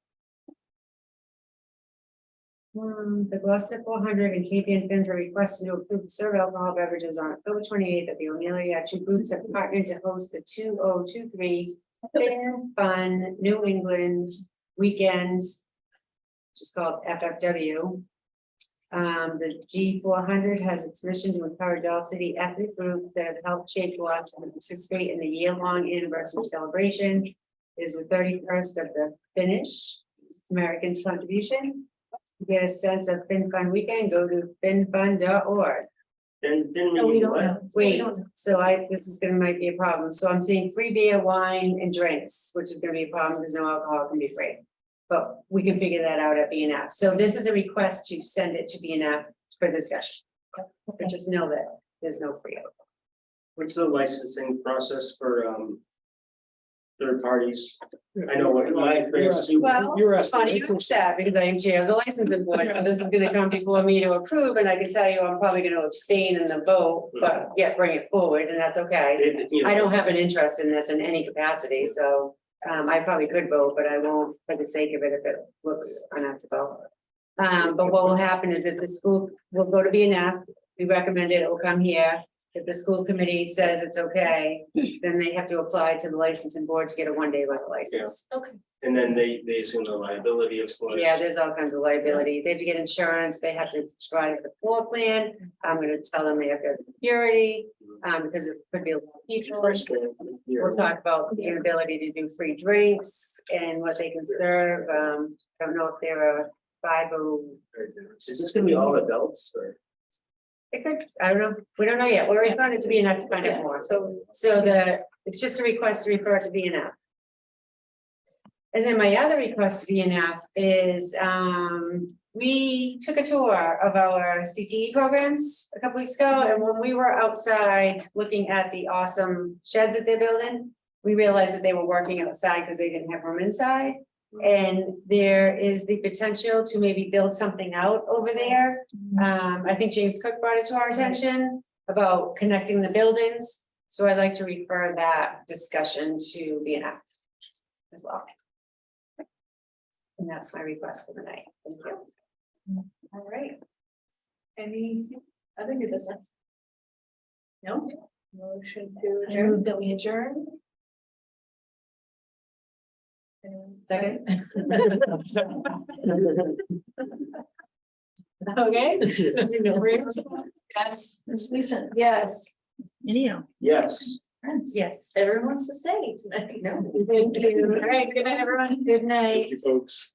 S5: the Gloucester 400 and KPN Fins are requested to approve the serve alcohol beverages on October 28th at the Amelia. Two groups have partnered to host the 2023 Fin Fun New England Weekend, which is called FFW. The G400 has its mission to encourage all city ethnic groups that have helped shape Gloucester to participate in the year-long anniversary celebration. It is the 31st of the Finnish Americans' contribution. To get a sense of Fin Fun Weekend, go to finfun.org.
S3: Then
S8: No, we don't
S3: what?
S8: know.
S5: Wait, so this is gonna might be a problem. So I'm seeing free beer, wine and drinks, which is gonna be a problem because no alcohol can be free. But we can figure that out at BNF. So this is a request to send it to BNF for discussion. But just know that there's no free alcohol.
S3: What's the licensing process for third parties? I know what my experience.
S5: Well,
S2: You were asking.
S5: Funny you asked that because I am chair of the licensing board, so this is gonna come before me to approve, and I can tell you I'm probably gonna abstain in the vote, but yeah, bring it forward, and that's okay. I don't have an interest in this in any capacity, so I probably could vote, but I won't for the sake of it if it looks unethical. But what will happen is if the school will go to BNF, we recommend it will come here. If the school committee says it's okay, then they have to apply to the licensing board to get a one-day liquor license.
S3: And then they assume the liability of.
S5: Yeah, there's all kinds of liability. They have to get insurance, they have to provide the floor plan. I'm gonna tell them they have to have security, because it could be a lot of people. We'll talk about the ability to do free drinks and what they can serve. I don't know if they're a 50.
S3: Is this gonna be all adults or?
S5: It could, I don't know, we don't know yet. We're referring it to BNF to find out more. So it's just a request to refer it to BNF. And then my other request to BNF is, we took a tour of our CTE programs a couple weeks ago, and when we were outside looking at the awesome sheds that they're building, we realized that they were working outside because they didn't have room inside. And there is the potential to maybe build something out over there. I think James Cook brought it to our attention about connecting the buildings. So I'd like to refer that discussion to BNF as well. And that's my request for the night. Thank you.
S1: All right. Any other new business? No? Motion to
S8: I
S1: adjourn.
S8: move that we adjourn.
S5: Second.
S1: Okay. Yes.
S8: Lisa.
S1: Yes.
S4: Video.
S3: Yes.
S5: Yes.
S1: Everyone wants to say tonight.
S5: No.
S1: Thank you. All right. Good night, everyone.
S8: Good night.
S2: Thank you, folks.